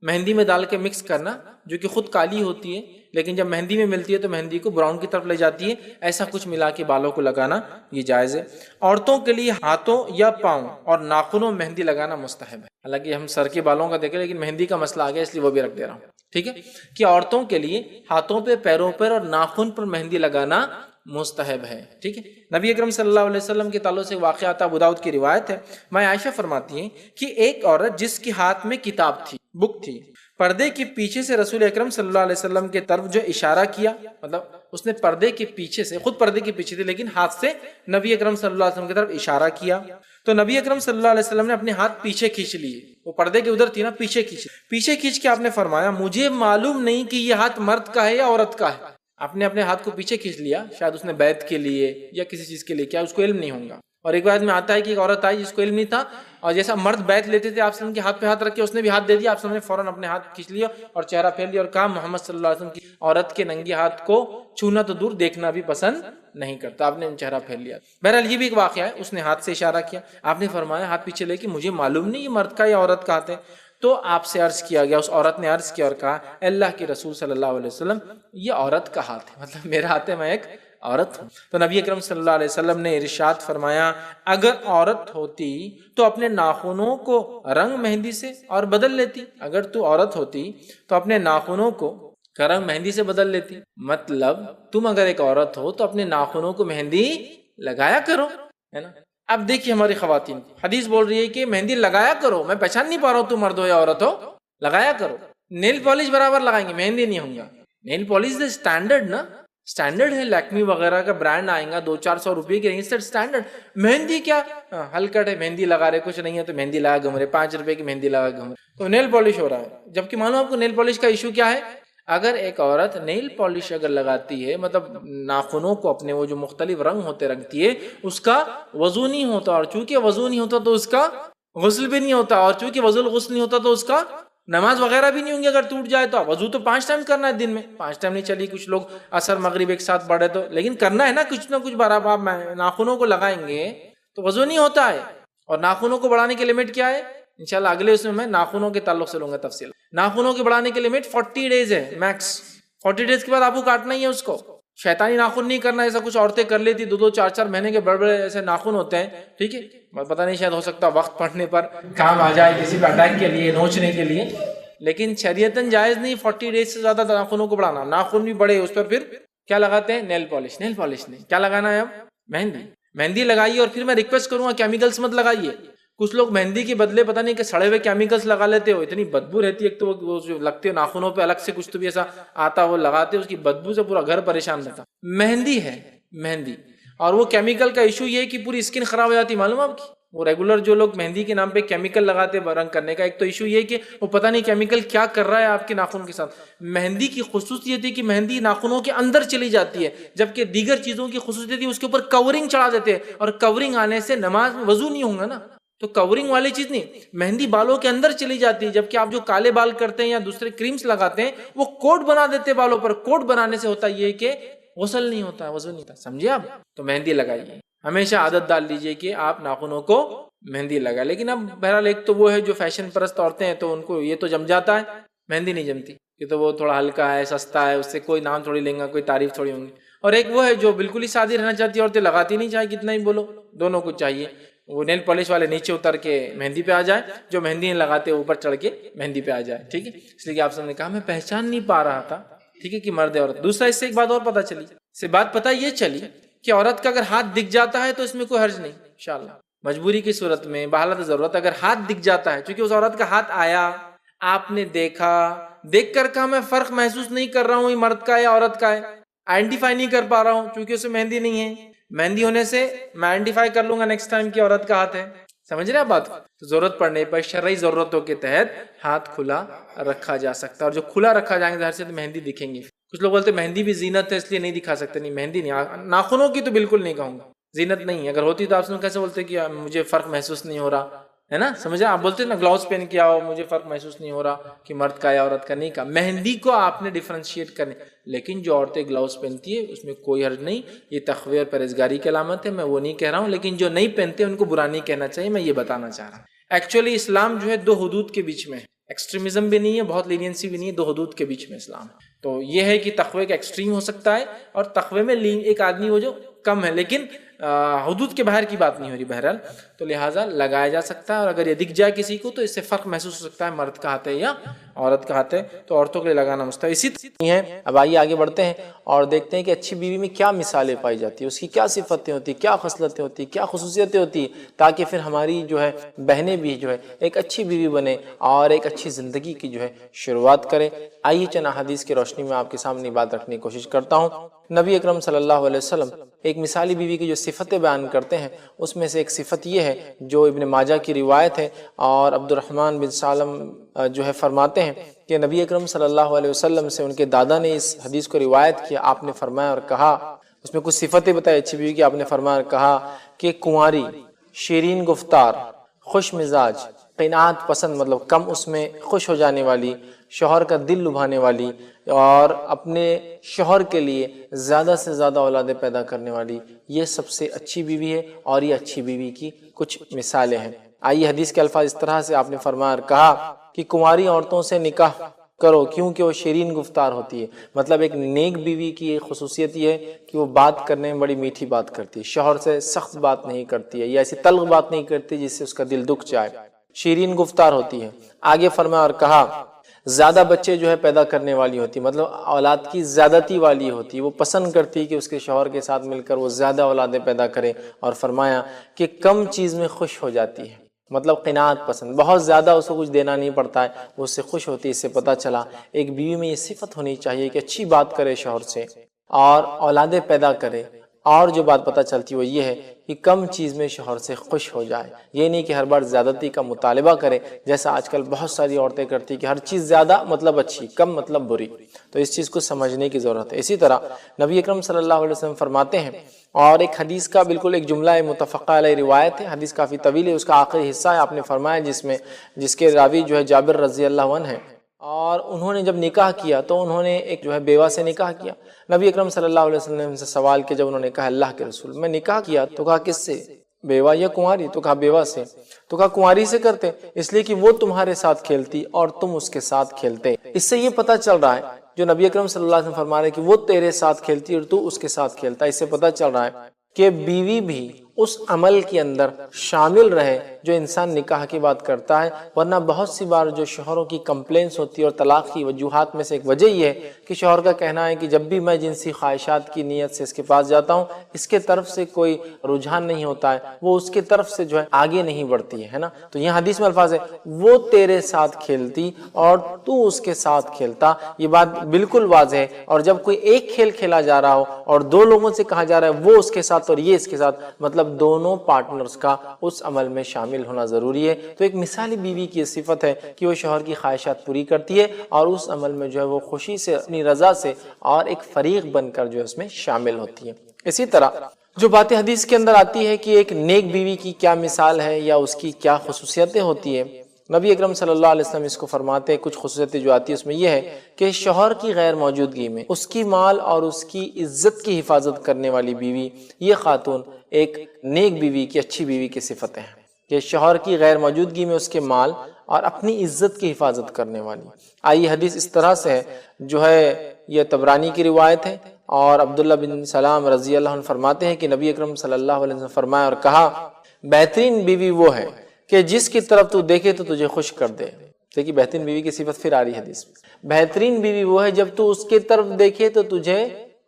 مہندی میں ڈال کے مکس کرنا، جو کہ خود کالی ہوتی ہے لیکن جب مہندی میں ملتی ہے تو مہندی کو براؤن کی طرف لے جاتی ہے. ایسا کچھ ملا کے بالوں کو لگانا یہ جائز ہے. عورتوں کے لیے ہاتھوں یا پاؤں اور ناخنوں میں مہندی لگانا مستحب ہے. حالانکہ ہم سر کے بالوں کا دیکھیں، لیکن مہندی کا مسئلہ آ گیا اس لیے وہ بھی رکھ دے رہا ہوں. ٹھیک ہے کہ عورتوں کے لیے ہاتھوں پہ، پیروں پر اور ناخن پر مہندی لگانا مستحب ہے. ٹھیک ہے. نبی اکرم صلی اللہ علیہ وسلم کے تعلق سے واقعہ ابو داؤد کی روایت ہے. ماں عائشہ فرماتی ہیں کہ ایک عورت جس کے ہاتھ میں کتاب تھی، بک تھی، پردے کے پیچھے سے رسول اکرم صلی اللہ علیہ وسلم کے طرف جو اشارہ کیا، مطلب اس نے پردے کے پیچھے سے، خود پردے کے پیچھے تھی لیکن ہاتھ سے نبی اکرم صلی اللہ علیہ وسلم کی طرف اشارہ کیا، تو نبی اکرم صلی اللہ علیہ وسلم نے اپنے ہاتھ پیچھے کھینچ لیے. وہ پردے کے ادھر تھی نا، پیچھے کھینچ کے آپ نے فرمایا مجھے معلوم نہیں کہ یہ ہاتھ مرد کا ہے یا عورت کا ہے. آپ نے اپنے ہاتھ کو پیچھے کھینچ لیا، شاید اس نے بیعت کے لیے یا کسی چیز کے لیے کیا، اس کو علم نہیں ہوگا. اور ایک بات میں آتا ہے کہ ایک عورت آئی جس کو علم نہیں تھا، اور جیسا مرد بیعت لیتے تھے آپ کے ہاتھ پہ ہاتھ رکھ کے، اس نے بھی ہاتھ دے دیا، آپ نے فوراً اپنے ہاتھ کھینچ لیا اور چہرہ پھیر لیا اور کہا محمد صلی اللہ علیہ وسلم کی عورت کے ننگے ہاتھ کو چھونا تو دور دیکھنا بھی پسند نہیں کرتا. آپ نے چہرہ پھیر لیا. بہرحال یہ بھی ایک واقعہ ہے، اس نے ہاتھ سے اشارہ کیا، آپ نے فرمایا ہاتھ پیچھے لے کے مجھے معلوم نہیں یہ مرد کا یا عورت کا ہاتھ ہے. تو آپ سے عرض کیا گیا، اس عورت نے عرض کیا اور کہا اللہ کے رسول صلی اللہ علیہ وسلم یہ عورت کا ہاتھ ہے، مطلب میرا ہاتھ ہے، میں ایک عورت ہوں. تو نبی اکرم صلی اللہ علیہ وسلم نے ارشاد فرمایا اگر عورت ہوتی تو اپنے ناخنوں کو رنگ مہندی سے اور بدل لیتی. اگر تو عورت ہوتی تو اپنے ناخنوں کو رنگ مہندی سے بدل لیتی. مطلب تم اگر ایک عورت ہو تو اپنے ناخنوں کو مہندی لگایا کرو، ہے نا. اب دیکھیے ہماری خواتین، حدیث بول رہی ہے کہ مہندی لگایا کرو، میں پہچان نہیں پا رہا ہوں تم مرد ہو یا عورت ہو، لگایا کرو. نیل پالش برابر لگائیں گے، مہندی نہیں ہوں گا. نیل پالش دا اسٹینڈرڈ نا، اسٹینڈرڈ ہے. لیکمی وغیرہ کا برانڈ آئے گا 200-400 روپے کے رینج سے اسٹینڈرڈ. مہندی کیا ہلکٹ ہے، مہندی لگا رہے، کچھ نہیں ہے تو مہندی لگا گھوم رہے، 5 روپے کی مہندی لگا گھوم رہے، تو نیل پالش ہو رہا ہے. جبکہ معلوم آپ کو نیل پالش کا ایشو کیا ہے. اگر ایک عورت نیل پالش اگر لگاتی ہے، مطلب ناخنوں کو اپنے وہ جو مختلف رنگ ہوتے رنگتی ہے، اس کا وضو نہیں ہوتا، اور چونکہ وضو نہیں ہوتا تو اس کا غسل بھی نہیں ہوتا، اور چونکہ غسل نہیں ہوتا تو اس کا نماز وغیرہ بھی نہیں ہوں گی. اگر ٹوٹ جائے تو وضو تو 5 ٹائم کرنا ہے دن میں، 5 ٹائم نہیں چلی، کچھ لوگ عصر مغرب ایک ساتھ پڑھے تو، لیکن کرنا ہے نا کچھ نہ کچھ. بارہ آپ ناخنوں کو لگائیں گے تو وضو نہیں ہوتا ہے. اور ناخنوں کو بڑھانے کی لمٹ کیا ہے، انشاءاللہ اگلے اس میں ناخنوں کے تعلق سے لوں گا تفصیل. ناخنوں کے بڑھانے کی لمٹ 40 ڈیز ہے میکس. 40 ڈیز کے بعد آپ کو کاٹنا ہی ہے اس کو. شیطانی ناخن نہیں کرنا، ایسا کچھ عورتیں کر لیتی، 2-2 4-4 مہینے کے بڑے بڑے ایسے ناخن ہوتے ہیں. ٹھیک ہے، پتہ نہیں شاید ہو سکتا وقت پڑنے پر کام آ جائے کسی پہ اٹیک کے لیے، نوچنے کے لیے، لیکن شریعتاً جائز نہیں 40 ڈیز سے زیادہ ناخنوں کو بڑھانا. ناخن بھی بڑے، اس پر پھر کیا لگاتے ہیں، نیل پالش. نیل پالش نہیں، کیا لگانا ہے اب، مہندی. مہندی لگائیے، اور پھر میں ریکویسٹ کروں گا کیمیکلز مت لگائیے. کچھ لوگ مہندی کے بدلے پتہ نہیں کہ سڑے ہوئے کیمیکلز لگا لیتے ہو، اتنی بدبو رہتی ہے. ایک تو وہ جو لگتے ہیں ناخنوں پہ الگ سے کچھ تو بھی ایسا آتا، وہ لگاتے اس کی بدبو سے پورا گھر پریشان رہتا. مہندی ہے مہندی، اور وہ کیمیکل کا ایشو یہ ہے کہ پوری اسکن خراب ہو جاتی. معلوم آپ کی وہ ریگولر جو لوگ مہندی کے نام پہ کیمیکل لگاتے رنگ کرنے کا، ایک تو ایشو یہ ہے کہ وہ پتہ نہیں کیمیکل کیا کر رہا ہے آپ کے ناخن کے ساتھ. مہندی کی خصوصیت ہے کہ مہندی ناخنوں کے اندر چلی جاتی ہے، جبکہ دیگر چیزوں کی خصوصیت ہے اس کے اوپر کورنگ چڑھا دیتے ہیں، اور کورنگ آنے سے نماز میں وضو نہیں ہوگا نا. تو کورنگ والی چیز نہیں، مہندی بالوں کے اندر چلی جاتی ہے. جبکہ آپ جو کالے بال کرتے ہیں یا دوسرے کریمز لگاتے ہیں، وہ کوٹ بنا دیتے ہیں بالوں پر. کوٹ بنانے سے ہوتا یہ کہ غسل نہیں ہوتا، وضو نہیں ہوتا. سمجھے آپ؟ تو مہندی لگائیے، ہمیشہ عادت ڈال لیجئے کہ آپ ناخنوں کو مہندی لگائیں. لیکن اب بہرحال ایک تو وہ ہے جو فیشن پرست عورتیں ہیں، تو ان کو یہ تو جم جاتا ہے، مہندی نہیں جمتی. یہ تو وہ تھوڑا ہلکا ہے، سستا ہے، اس سے کوئی نام تھوڑی لیں گا، کوئی تعریف تھوڑی ہوں گی. اور ایک وہ ہے جو بالکل ہی سادی رہنا چاہتی ہے عورتیں، لگاتی نہیں، چاہے کتنا ہی بولو. دونوں کو چاہیے وہ نیل پالش والے نیچے اتر کے مہندی پہ آ جائے، جو مہندی نہیں لگاتے اوپر چڑھ کے مہندی پہ آ جائے. ٹھیک ہے، اس لیے کہ آپ سب نے کہا میں پہچان نہیں پا رہا تھا، ٹھیک ہے، کہ مرد عورت. دوسرا اس سے ایک بات اور پتہ چلی، سے بات پتہ یہ چلی کہ عورت کا اگر ہاتھ دکھ جاتا ہے تو اس میں کوئی حرج نہیں انشاءاللہ. مجبوری کی صورت میں، بحالت ضرورت، اگر ہاتھ دکھ جاتا ہے، چونکہ اس عورت کا ہاتھ آیا، آپ نے دیکھا، دیکھ کر کہا میں فرق محسوس نہیں کر رہا ہوں یہ مرد کا ہے یا عورت کا ہے، آئیڈینٹیفائی نہیں کر پا رہا ہوں چونکہ اس میں مہندی نہیں ہے. مہندی ہونے سے میں آئیڈینٹیفائی کر لوں گا نیکسٹ ٹائم کی عورت کا ہاتھ ہے. سمجھ رہے ہیں بات؟ تو ضرورت پڑنے پر شرعی ضرورتوں کے تحت ہاتھ کھلا رکھا جا سکتا ہے. اور جو کھلا رکھا جائیں گے ظاہر سے تو مہندی دکھیں گی. کچھ لوگ بولتے ہیں مہندی بھی زینت ہے اس لیے نہیں دکھا سکتے. نہیں، مہندی نہیں، ناخنوں کی تو بالکل نہیں کہوں گا، زینت نہیں ہے. اگر ہوتی تو آپ سے کیسے بولتے کہ مجھے فرق محسوس نہیں ہو رہا ہے نا. سمجھا؟ آپ بولتے نا گلاؤز پہن کے آؤ، مجھے فرق محسوس نہیں ہو رہا کہ مرد کا یا عورت کا. نہیں کہا، مہندی کو آپ نے ڈیفرینشیٹ کرنے. لیکن جو عورتیں گلاؤز پہنتی ہے اس میں کوئی حرج نہیں، یہ تقوی اور پرہیزگاری کی علامت ہے، میں وہ نہیں کہہ رہا ہوں. لیکن جو نہیں پہنتے ان کو برا نہیں کہنا چاہیے، میں یہ بتانا چاہ رہا ہوں. ایکچولی اسلام جو ہے 2 حدود کے بیچ میں، ایکسٹریمزم بھی نہیں ہے، بہت لینینسی بھی نہیں ہے، 2 حدود کے بیچ میں اسلام. تو یہ ہے کہ تقوی کا ایکسٹریم ہو سکتا ہے، اور تقوی میں ایک آدمی وہ جو کم ہے، لیکن حدود کے باہر کی بات نہیں ہو رہی بہرحال. تو لہٰذا لگایا جا سکتا ہے، اور اگر یہ دکھ جائے کسی کو تو اس سے فرق محسوس ہو سکتا ہے مرد کا ہاتھ ہے یا عورت کا ہاتھ ہے، تو عورتوں کے لیے لگانا مستحب. اسی طرح ہے. اب آئیے آگے بڑھتے ہیں اور دیکھتے ہیں کہ اچھی بیوی میں کیا مثالیں پائی جاتی ہیں، اس کی کیا صفتیں ہوتی ہیں، کیا خصلتیں ہوتی ہیں، کیا خصوصیتیں ہوتی ہیں، تاکہ پھر ہماری جو ہے بہنیں بھی جو ہے ایک اچھی بیوی بنے اور ایک اچھی زندگی کی جو ہے شروعات کرے. آئیے چند حدیث کی روشنی میں آپ کے سامنے بات رکھنے کی کوشش کرتا ہوں. نبی اکرم صلی اللہ علیہ وسلم ایک مثالی بیوی کی جو صفتیں بیان کرتے ہیں، اس میں سے ایک صفت یہ ہے جو ابن ماجہ کی روایت ہے، اور عبد الرحمن بن سالم جو ہے فرماتے ہیں کہ نبی اکرم صلی اللہ علیہ وسلم سے ان کے دادا نے اس حدیث کو روایت کیا. آپ نے فرمایا اور کہا، اس میں کچھ صفتیں بتائی اچھی بیوی کی. آپ نے فرمایا اور کہا کہ کنواری، شیرین گفتار، خوش مزاج، قناعت پسند، مطلب کم اس میں خوش ہو جانے والی، شوہر کا دل لبھانے والی، اور اپنے شوہر کے لیے زیادہ سے زیادہ اولادیں پیدا کرنے والی، یہ سب سے اچھی بیوی ہے. اور یہ اچھی بیوی کی کچھ مثالیں ہیں. آئیے حدیث کے الفاظ اس طرح سے. آپ نے فرمایا اور کہا کہ کنواری عورتوں سے نکاح کرو کیونکہ وہ شیرین گفتار ہوتی ہے. مطلب ایک نیک بیوی کی ایک خصوصیت یہ ہے کہ وہ بات کرنے میں بڑی میٹھی بات کرتی ہے، شوہر سے سخت بات نہیں کرتی ہے، یا ایسی تلخ بات نہیں کرتی جس سے اس کا دل دکھ جائے، شیرین گفتار ہوتی ہے. آگے فرمایا اور کہا زیادہ بچے جو ہے پیدا کرنے والی ہوتی، مطلب اولاد کی زیادتی والی ہوتی، وہ پسند کرتی کہ اس کے شوہر کے ساتھ مل کر وہ زیادہ اولادیں پیدا کرے، اور فرمایا کہ کم چیز میں خوش ہو جاتی ہے، مطلب قناعت پسند، بہت زیادہ اس کو کچھ دینا نہیں پڑتا ہے، وہ اس سے خوش ہوتی ہے۔ اس سے پتہ چلا ایک بیوی میں یہ صفت ہونی چاہیے کہ اچھی بات کرے شوہر سے اور اولادیں پیدا کرے، اور جو بات پتہ چلتی وہ یہ ہے کہ کم چیز میں شوہر سے خوش ہو جائے، یہ نہیں کہ ہر بار زیادتی کا مطالبہ کرے جیسا آج کل بہت ساری عورتیں کرتی کہ ہر چیز زیادہ مطلب اچھی، کم مطلب بری، تو اس چیز کو سمجھنے کی ضرورت ہے۔ اسی طرح نبی اکرم صلی اللہ علیہ وسلم فرماتے ہیں، اور ایک حدیث کا بالکل ایک جملہ متفقہ علیہ روایت ہے، حدیث کافی طویل ہے، اس کا آخری حصہ ہے، آپ نے فرمایا جس کے راوی جو ہے جابر رضی اللہ عنہ ہے، اور انہوں نے جب نکاح کیا تو انہوں نے ایک جو ہے بیوہ سے نکاح کیا۔ نبی اکرم صلی اللہ علیہ وسلم سے سوال کیا، جب انہوں نے کہا اللہ کے رسول میں نکاح کیا، تو کہا کس سے، بیوہ یا کنواری؟ تو کہا بیوہ سے۔ تو کہا کنواری سے کرتے اس لیے کہ وہ تمہارے ساتھ کھیلتی اور تم اس کے ساتھ کھیلتے۔ اس سے یہ پتہ چل رہا ہے جو نبی اکرم صلی اللہ علیہ وسلم فرما رہے ہیں کہ وہ تیرے ساتھ کھیلتی اور تو اس کے ساتھ کھیلتا، اس سے پتہ چل رہا ہے کہ بیوی بھی اس عمل کے اندر شامل رہے جو انسان نکاح کی بات کرتا ہے، ورنہ بہت سی بار جو شوہروں کی کمپلینس ہوتی ہے اور طلاق کی وجوہات میں سے ایک وجہ یہ ہے کہ شوہر کا کہنا ہے کہ جب بھی میں جنسی خواہشات کی نیت سے اس کے پاس جاتا ہوں، اس کے طرف سے کوئی رجحان نہیں ہوتا ہے، وہ اس کے طرف سے جو ہے آگے نہیں بڑھتی ہے نا۔ تو یہ حدیث میں الفاظ ہے وہ تیرے ساتھ کھیلتی اور تو اس کے ساتھ کھیلتا، یہ بات بالکل واضح ہے۔ اور جب کوئی ایک کھیل کھیلا جا رہا ہو اور دو لوگوں سے کہا جا رہا ہے وہ اس کے ساتھ اور یہ اس کے ساتھ، مطلب دونوں پارٹنرز کا اس عمل میں شامل ہونا ضروری ہے۔ تو ایک مثالی بیوی کی صفت ہے کہ وہ شوہر کی خواہشات پوری کرتی ہے اور اس عمل میں جو ہے وہ خوشی سے، اپنی رضا سے اور ایک فریق بن کر جو ہے اس میں شامل ہوتی ہے۔ اسی طرح جو باتیں حدیث کے اندر آتی ہے کہ ایک نیک بیوی کی کیا مثال ہے یا اس کی کیا خصوصیتیں ہوتی ہے، نبی اکرم صلی اللہ علیہ وسلم اس کو فرماتے ہیں، کچھ خصوصیتیں جو آتی ہے اس میں یہ ہے کہ شوہر کی غیر موجودگی میں اس کی مال اور اس کی عزت کی حفاظت کرنے والی بیوی، یہ خاتون ایک نیک بیوی کی، اچھی بیوی کی صفتیں ہیں کہ شوہر کی غیر موجودگی میں اس کے مال اور اپنی عزت کی حفاظت کرنے والی۔ آئی حدیث اس طرح سے ہے جو ہے یہ طبرانی کی روایت ہے، اور عبداللہ بن سلام رضی اللہ عنہ فرماتے ہیں کہ نبی اکرم صلی اللہ علیہ وسلم فرمایا اور کہا، بہترین بیوی وہ ہے کہ جس کی طرف تو دیکھے تو تجھے خوش کر دے۔ دیکھیے بہترین بیوی کی صفت پھر آ رہی ہے حدیث میں، بہترین بیوی وہ ہے جب تو اس کی طرف دیکھے تو تجھے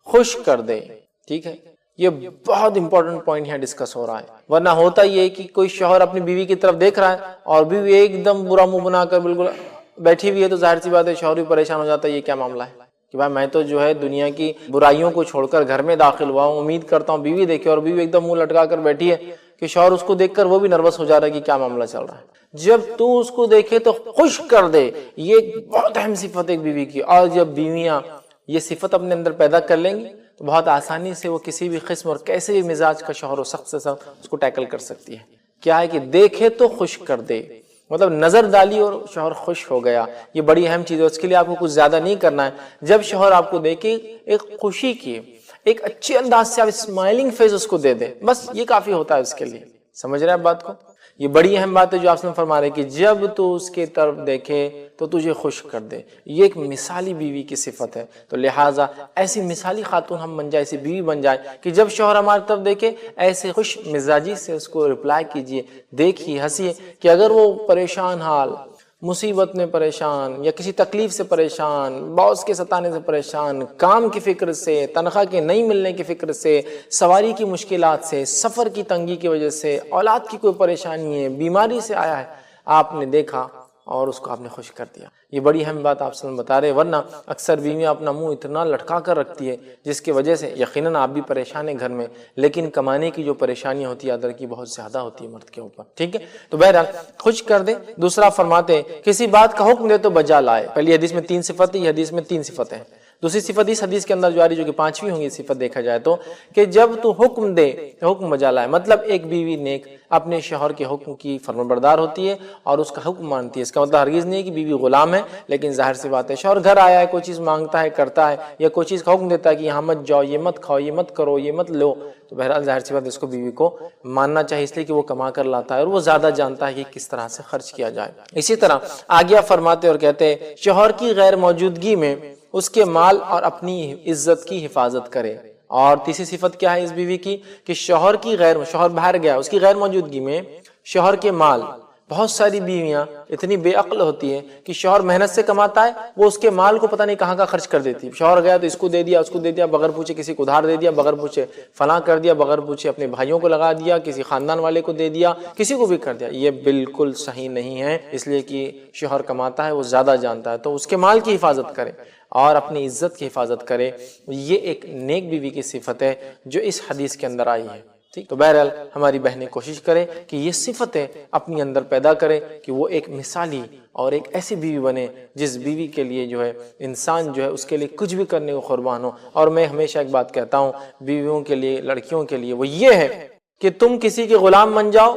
خوش کر دے۔ ٹھیک ہے، یہ بہت امپورٹنٹ پوائنٹ یہاں ڈسکس ہو رہا ہے، ورنہ ہوتا یہ ہے کہ کوئی شوہر اپنی بیوی کی طرف دیکھ رہا ہے اور بیوی ایک دم برا منہ بنا کر بالکل بیٹھی ہوئی ہے، تو ظاہر سی بات ہے شوہر بھی پریشان ہو جاتا ہے، یہ کیا معاملہ ہے کہ بھائی میں تو جو ہے دنیا کی برائیوں کو چھوڑ کر گھر میں داخل ہوا ہوں، امید کرتا ہوں بیوی دیکھے، اور بیوی ایک دم منہ لٹکا کر بیٹھی ہے کہ شوہر اس کو دیکھ کر وہ بھی نروس ہو جا رہا ہے کہ کیا معاملہ چل رہا ہے۔ جب تو اس کو دیکھے تو خوش کر دے، یہ بہت اہم صفت ہے ایک بیوی کی، اور جب بیویاں یہ صفت اپنے اندر پیدا کر لیں گی تو بہت آسانی سے وہ کسی بھی قسم اور کیسے بھی مزاج کا شوہر ہو، سخت سے سخت اس کو ٹیکل کر سکتی ہے۔ کیا ہے کہ دیکھے تو خوش کر دے، مطلب نظر ڈالی اور شوہر خوش ہو گیا، یہ بڑی اہم چیز ہے۔ اس کے لیے آپ کو کچھ زیادہ نہیں کرنا ہے، جب شوہر آپ کو دیکھے ایک خوشی کی، ایک اچھے انداز سے آپ اسمائلنگ فیس اس کو دے دیں، بس یہ کافی ہوتا ہے اس کے لیے۔ سمجھ رہے ہیں بات کو؟ یہ بڑی اہم بات ہے جو آپ سے فرما رہے ہیں کہ جب تو اس کے طرف دیکھے تو تجھے خوش کر دے، یہ ایک مثالی بیوی کی صفت ہے۔ تو لہٰذا ایسی مثالی خاتون ہم بن جائے، ایسی بیوی بن جائے کہ جب شوہر ہماری طرف دیکھے ایسے خوش مزاجی سے اس کو رپلائی کیجئے، دیکھیے، ہنسیے، کہ اگر وہ پریشان حال، مصیبت میں پریشان یا کسی تکلیف سے پریشان، باس کے ستانے سے پریشان، کام کی فکر سے، تنخواہ کے نہیں ملنے کی فکر سے، سواری کی مشکلات سے، سفر کی تنگی کی وجہ سے، اولاد کی کوئی پریشانی ہے، بیماری سے آیا ہے، آپ نے دیکھا اور اس کو آپ نے خوش کر دیا، یہ بڑی اہم بات آپ سے بتا رہے ہیں۔ ورنہ اکثر بیویاں اپنا منہ اتنا لٹکا کر رکھتی ہے جس کی وجہ سے یقیناً آپ بھی پریشان ہیں گھر میں، لیکن کمانے کی جو پریشانی ہوتی ہے ادر کی بہت زیادہ ہوتی ہے مرد کے اوپر۔ ٹھیک ہے، تو بہرحال خوش کر دے۔ دوسرا فرماتے ہیں کسی بات کا حکم دے تو بجا لائے۔ پہلی حدیث میں 3 صفت ہے، یہ حدیث میں 3 صفتیں ہیں۔ دوسری صفت اس حدیث کے اندر جو آ رہی جو کہ 5ویں ہوں گی صفت دیکھا جائے تو، کہ جب تو حکم دے تو حکم بجا لائے، مطلب ایک بیوی نیک اپنے شوہر کے حکم کی فرمانبردار ہوتی ہے اور اس کا حکم مانتی ہے۔ اس کا مطلب ہرگز نہیں ہے کہ بیوی غلام ہے، لیکن ظاہر سی بات ہے شوہر گھر آیا ہے، کوئی چیز مانگتا ہے، کرتا ہے، یا کوئی چیز کا حکم دیتا ہے کہ یہاں مت جاؤ، یہ مت کھاؤ، یہ مت کرو، یہ مت لو، تو بہرحال ظاہر سی بات ہے اس کو بیوی کو ماننا چاہیے، اس لیے کہ وہ کما کر لاتا ہے اور وہ زیادہ جانتا ہے کہ کس طرح سے خرچ کیا جائے۔ اسی طرح آگے فرماتے اور کہتے ہیں شوہر کی غیر موجودگی میں اس کے مال اور اپنی عزت کی حفاظت کرے۔ اور تیسری صفت کیا ہے اس بیوی کی کہ شوہر باہر گیا، اس کی غیر موجودگی میں شوہر کے مال، بہت ساری بیویاں اتنی بے عقل ہوتی ہیں کہ شوہر محنت سے کماتا ہے، وہ اس کے مال کو پتہ نہیں کہاں کا خرچ کر دیتی ہے۔ شوہر گیا تو اس کو دے دیا، اس کو دے دیا، بغیر پوچھے کسی کو ادھار دے دیا، بغیر پوچھے فلاں کر دیا، بغیر پوچھے اپنے بھائیوں کو لگا دیا، کسی خاندان والے کو دے دیا، کسی کو بھی کر دیا۔ یہ بالکل صحیح نہیں ہے، اس لیے کہ شوہر کماتا ہے، وہ زیادہ جانتا ہے، تو اس کے مال کی حفاظت کرے اور اپنی عزت کی حفاظت کرے۔ یہ ایک نیک بیوی کی صفت ہے جو اس حدیث کے اندر آئی ہے۔ تو بہرحال ہماری بہنیں کوشش کریں کہ یہ صفتیں اپنی اندر پیدا کریں کہ وہ ایک مثالی اور ایک ایسی بیوی بنے جس بیوی کے لیے جو ہے انسان جو ہے اس کے لیے کچھ بھی کرنے کو قربان ہو۔ اور میں ہمیشہ ایک بات کہتا ہوں بیویوں کے لیے، لڑکیوں کے لیے، وہ یہ ہے کہ تم کسی کے غلام بن جاؤ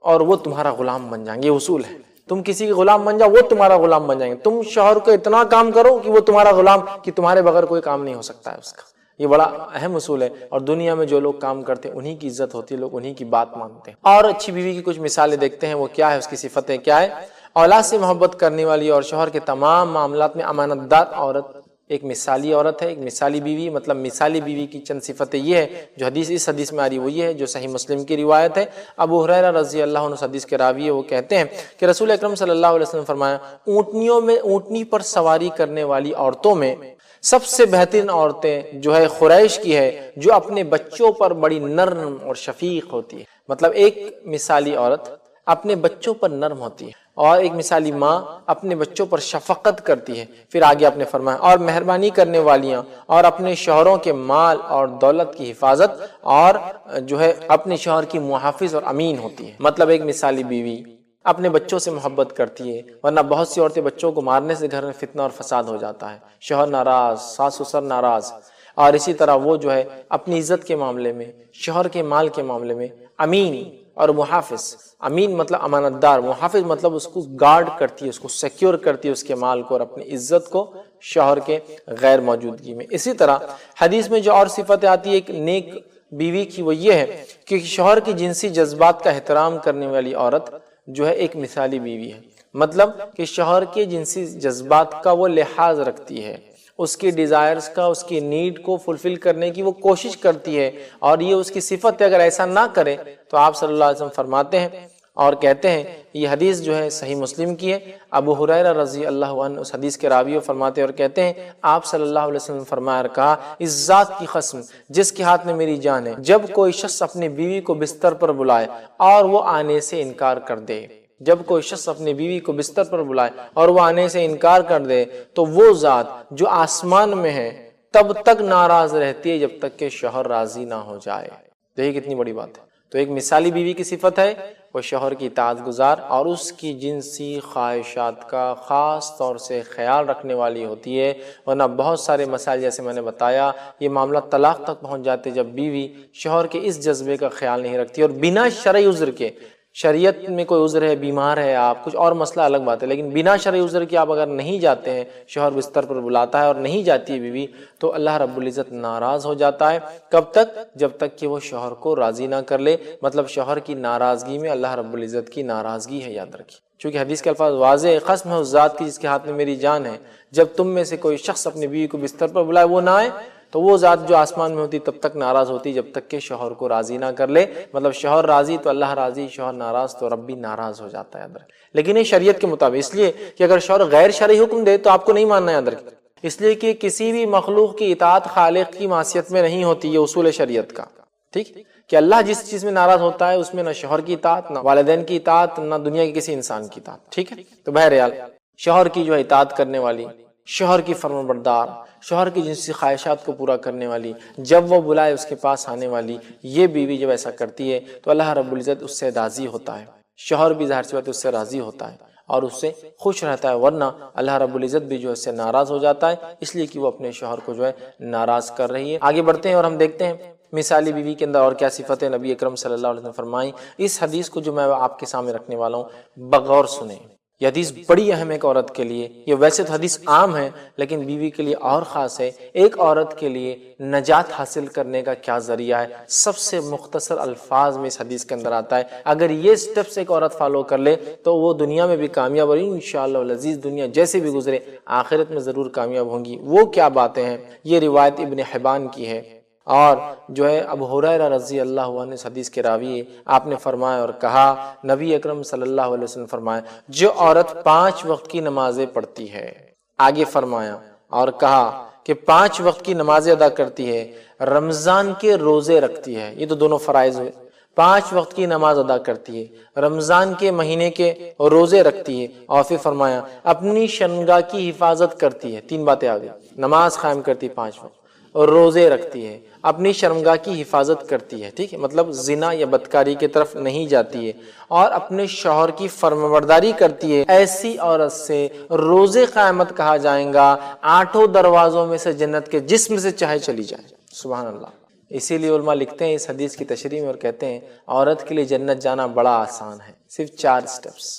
اور وہ تمہارا غلام بن جائیں گے۔ یہ اصول ہے، تم کسی کے غلام بن جاؤ، وہ تمہارا غلام بن جائیں گے۔ تم شوہر کو اتنا کام کرو کہ وہ تمہارا غلام، کہ تمہارے بغیر کوئی کام نہیں ہو سکتا ہے اس کا۔ یہ بڑا اہم اصول ہے، اور دنیا میں جو لوگ کام کرتے ہیں انہی کی عزت ہوتی ہے، لوگ انہی کی بات مانتے ہیں۔ اور اچھی بیوی کی کچھ مثالیں دیکھتے ہیں، وہ کیا ہے، اس کی صفتیں کیا ہے۔ اولاد سے محبت کرنے والی اور شوہر کے تمام معاملات میں امانت دار عورت ایک مثالی عورت ہے، ایک مثالی بیوی۔ مطلب مثالی بیوی کی چند صفتیں یہ ہے جو اس حدیث میں آ رہی، وہ یہ ہے جو صحیح مسلم کی روایت ہے۔ ابو ہریرہ رضی اللہ عنہ حدیث کے راوی ہے، وہ کہتے ہیں کہ رسول اکرم صلی اللہ علیہ وسلم نے فرمایا، اونٹنی پر سواری کرنے والی عورتوں میں سب سے بہترین عورتیں جو ہے قریش کی ہے، جو اپنے بچوں پر بڑی نرم اور شفیق ہوتی ہے۔ مطلب ایک مثالی عورت اپنے بچوں پر نرم ہوتی ہے، اور ایک مثالی ماں اپنے بچوں پر شفقت کرتی ہے۔ پھر آگے آپ نے فرمایا، اور مہربانی کرنے والیاں اور اپنے شوہروں کے مال اور دولت کی حفاظت اور جو ہے اپنے شوہر کی محافظ اور امین ہوتی ہے۔ مطلب ایک مثالی بیوی اپنے بچوں سے محبت کرتی ہے، ورنہ بہت سی عورتیں بچوں کو مارنے سے گھر میں فتنہ اور فساد ہو جاتا ہے، شوہر ناراض، ساس سسر ناراض۔ اور اسی طرح وہ جو ہے اپنی عزت کے معاملے میں، شوہر کے مال کے معاملے میں امین اور محافظ۔ امین مطلب امانت دار، محافظ مطلب اس کو گارڈ کرتی ہے، اس کو سیکیور کرتی ہے، اس کے مال کو اور اپنی عزت کو شوہر کے غیر موجودگی میں۔ اسی طرح حدیث میں جو اور صفت آتی ہے ایک نیک بیوی کی، وہ یہ ہے کہ شوہر کی جنسی جذبات کا احترام کرنے والی عورت جو ہے ایک مثالی بیوی ہے۔ مطلب کہ شوہر کے جنسی جذبات کا وہ لحاظ رکھتی ہے، اس کی ڈیزائرز کا، اس کی نیڈ کو فلفل کرنے کی وہ کوشش کرتی ہے، اور یہ اس کی صفت ہے۔ اگر ایسا نہ کرے تو آپ صلی اللہ علیہ وسلم فرماتے ہیں اور کہتے ہیں، یہ حدیث جو ہے صحیح مسلم کی ہے، ابو ہریرہ رضی اللہ عنہ اس حدیث کے راوی فرماتے ہیں اور کہتے ہیں، آپ صلی اللہ علیہ وسلم فرمایا، کہا، اس ذات کی قسم جس کے ہاتھ میں میری جان ہے، جب کوئی شخص اپنی بیوی کو بستر پر بلائے اور وہ آنے سے انکار کر دے، جب کوئی شخص اپنی بیوی کو بستر پر بلائے اور وہ آنے سے انکار کر دے، تو وہ ذات جو آسمان میں ہے تب تک ناراض رہتی ہے جب تک کہ شوہر راضی نہ ہو جائے۔ دیکھیے کتنی بڑی بات ہے۔ تو ایک مثالی بیوی کی صفت ہے، وہ شوہر کی اطاعت گزار اور اس کی جنسی خواہشات کا خاص طور سے خیال رکھنے والی ہوتی ہے، ورنہ بہت سارے مسائل جیسے میں نے بتایا یہ معاملہ طلاق تک پہنچ جاتے جب بیوی شوہر کے اس جذبے کا خیال نہیں رکھتی، اور بنا شرعی عذر کے۔ شریعت میں کوئی عذر ہے، بیمار ہے آپ، کچھ اور مسئلہ الگ بات ہے، لیکن بنا شرعی عذر کے آپ اگر نہیں جاتے ہیں، شوہر بستر پر بلاتا ہے اور نہیں جاتی ہے بیوی، تو اللہ رب العزت ناراض ہو جاتا ہے۔ کب تک؟ جب تک کہ وہ شوہر کو راضی نہ کر لے۔ مطلب شوہر کی ناراضگی میں اللہ رب العزت کی ناراضگی ہے، یاد رکھیے، چونکہ حدیث کے الفاظ واضح ہے، قسم ہے اس ذات کی جس کے ہاتھ میں میری جان ہے، جب تم میں سے کوئی شخص اپنی بیوی کو بستر پر بلائے وہ نہ آئے، تو وہ ذات جو آسمان میں ہوتی تب تک ناراض ہوتی جب تک کہ شوہر کو راضی نہ کر لے۔ مطلب شوہر راضی تو اللہ راضی، شوہر ناراض تو رب بھی ناراض ہو جاتا ہے، یاد رکھیں۔ لیکن یہ شریعت کے مطابق، اس لیے کہ اگر شوہر غیر شرعی حکم دے تو آپ کو نہیں ماننا، یاد رکھیں، اس لیے کہ کسی بھی مخلوق کی اطاعت خالق کی معصیت میں نہیں ہوتی، یہ اصول شریعت کا، ٹھیک، کہ اللہ جس چیز میں ناراض ہوتا ہے اس میں نہ شوہر کی اطاعت، نہ والدین کی اطاعت، نہ دنیا کے کسی انسان کی اطاعت، ٹھیک ہے۔ تو بہرحال شوہر کی جو ہے اطاعت کرنے والی، شوہر کی فرمانبردار، شوہر کی جنسی خواہشات کو پورا کرنے والی، جب وہ بلائے اس کے پاس آنے والی، یہ بیوی جب ایسا کرتی ہے تو اللہ رب العزت اس سے راضی ہوتا ہے، شوہر بھی ظاہر سی بات ہے اس سے راضی ہوتا ہے اور اس سے خوش رہتا ہے، ورنہ اللہ رب العزت بھی جو ہے اس سے ناراض ہو جاتا ہے، اس لیے کہ وہ اپنے شوہر کو جو ہے ناراض کر رہی ہے۔ آگے بڑھتے ہیں اور ہم دیکھتے ہیں مثالی بیوی کے اندر اور کیا صفتیں نبی اکرم صلی اللہ علیہ وسلم فرمائیں۔ اس حدیث کو جو میں آپ کے سامنے رکھنے والا ہوں بغور سنیں، یہ حدیث بڑی اہم ہے ایک عورت کے لیے۔ یہ ویسے تو حدیث عام ہے لیکن بیوی کے لیے اور خاص ہے۔ ایک عورت کے لیے نجات حاصل کرنے کا کیا ذریعہ ہے، سب سے مختصر الفاظ میں اس حدیث کے اندر آتا ہے۔ اگر یہ سٹیپس ایک عورت فالو کر لے تو وہ دنیا میں بھی کامیاب، اور انشاءاللہ العزیز دنیا جیسے بھی گزرے آخرت میں ضرور کامیاب ہوں گی۔ وہ کیا باتیں ہیں؟ یہ روایت ابن حبان کی ہے، اور جو ہے ابو ہریرہ رضی اللہ عنہ اس حدیث کے راوی ہے، آپ نے فرمایا اور کہا، نبی اکرم صلی اللہ علیہ وسلم فرمایا، جو عورت 5 وقت کی نمازیں پڑھتی ہے، آگے فرمایا اور کہا کہ 5 وقت کی نمازیں ادا کرتی ہے، رمضان کے روزے رکھتی ہے، یہ تو دونوں فرائض ہوئے، 5 وقت کی نماز ادا کرتی ہے، رمضان کے مہینے کے روزے رکھتی ہے، اور پھر فرمایا اپنی شرمگاہ کی حفاظت کرتی ہے، 3 باتیں آ گئی، نماز قائم کرتی ہے 5 وقت، اور روزے رکھتی ہے، اپنی شرمگاہ کی حفاظت کرتی ہے، ٹھیک ہے، مطلب زنا یا بدکاری کی طرف نہیں جاتی ہے، اور اپنے شوہر کی فرمانبرداری کرتی ہے، ایسی عورت سے روزے قیامت کہا جائے گا 8 دروازوں میں سے جنت کے جس میں سے چاہے چلی جائے۔ سبحان اللہ۔ اسی لیے علماء لکھتے ہیں اس حدیث کی تشریح میں اور کہتے ہیں عورت کے لیے جنت جانا بڑا آسان ہے، صرف 4 سٹیپس۔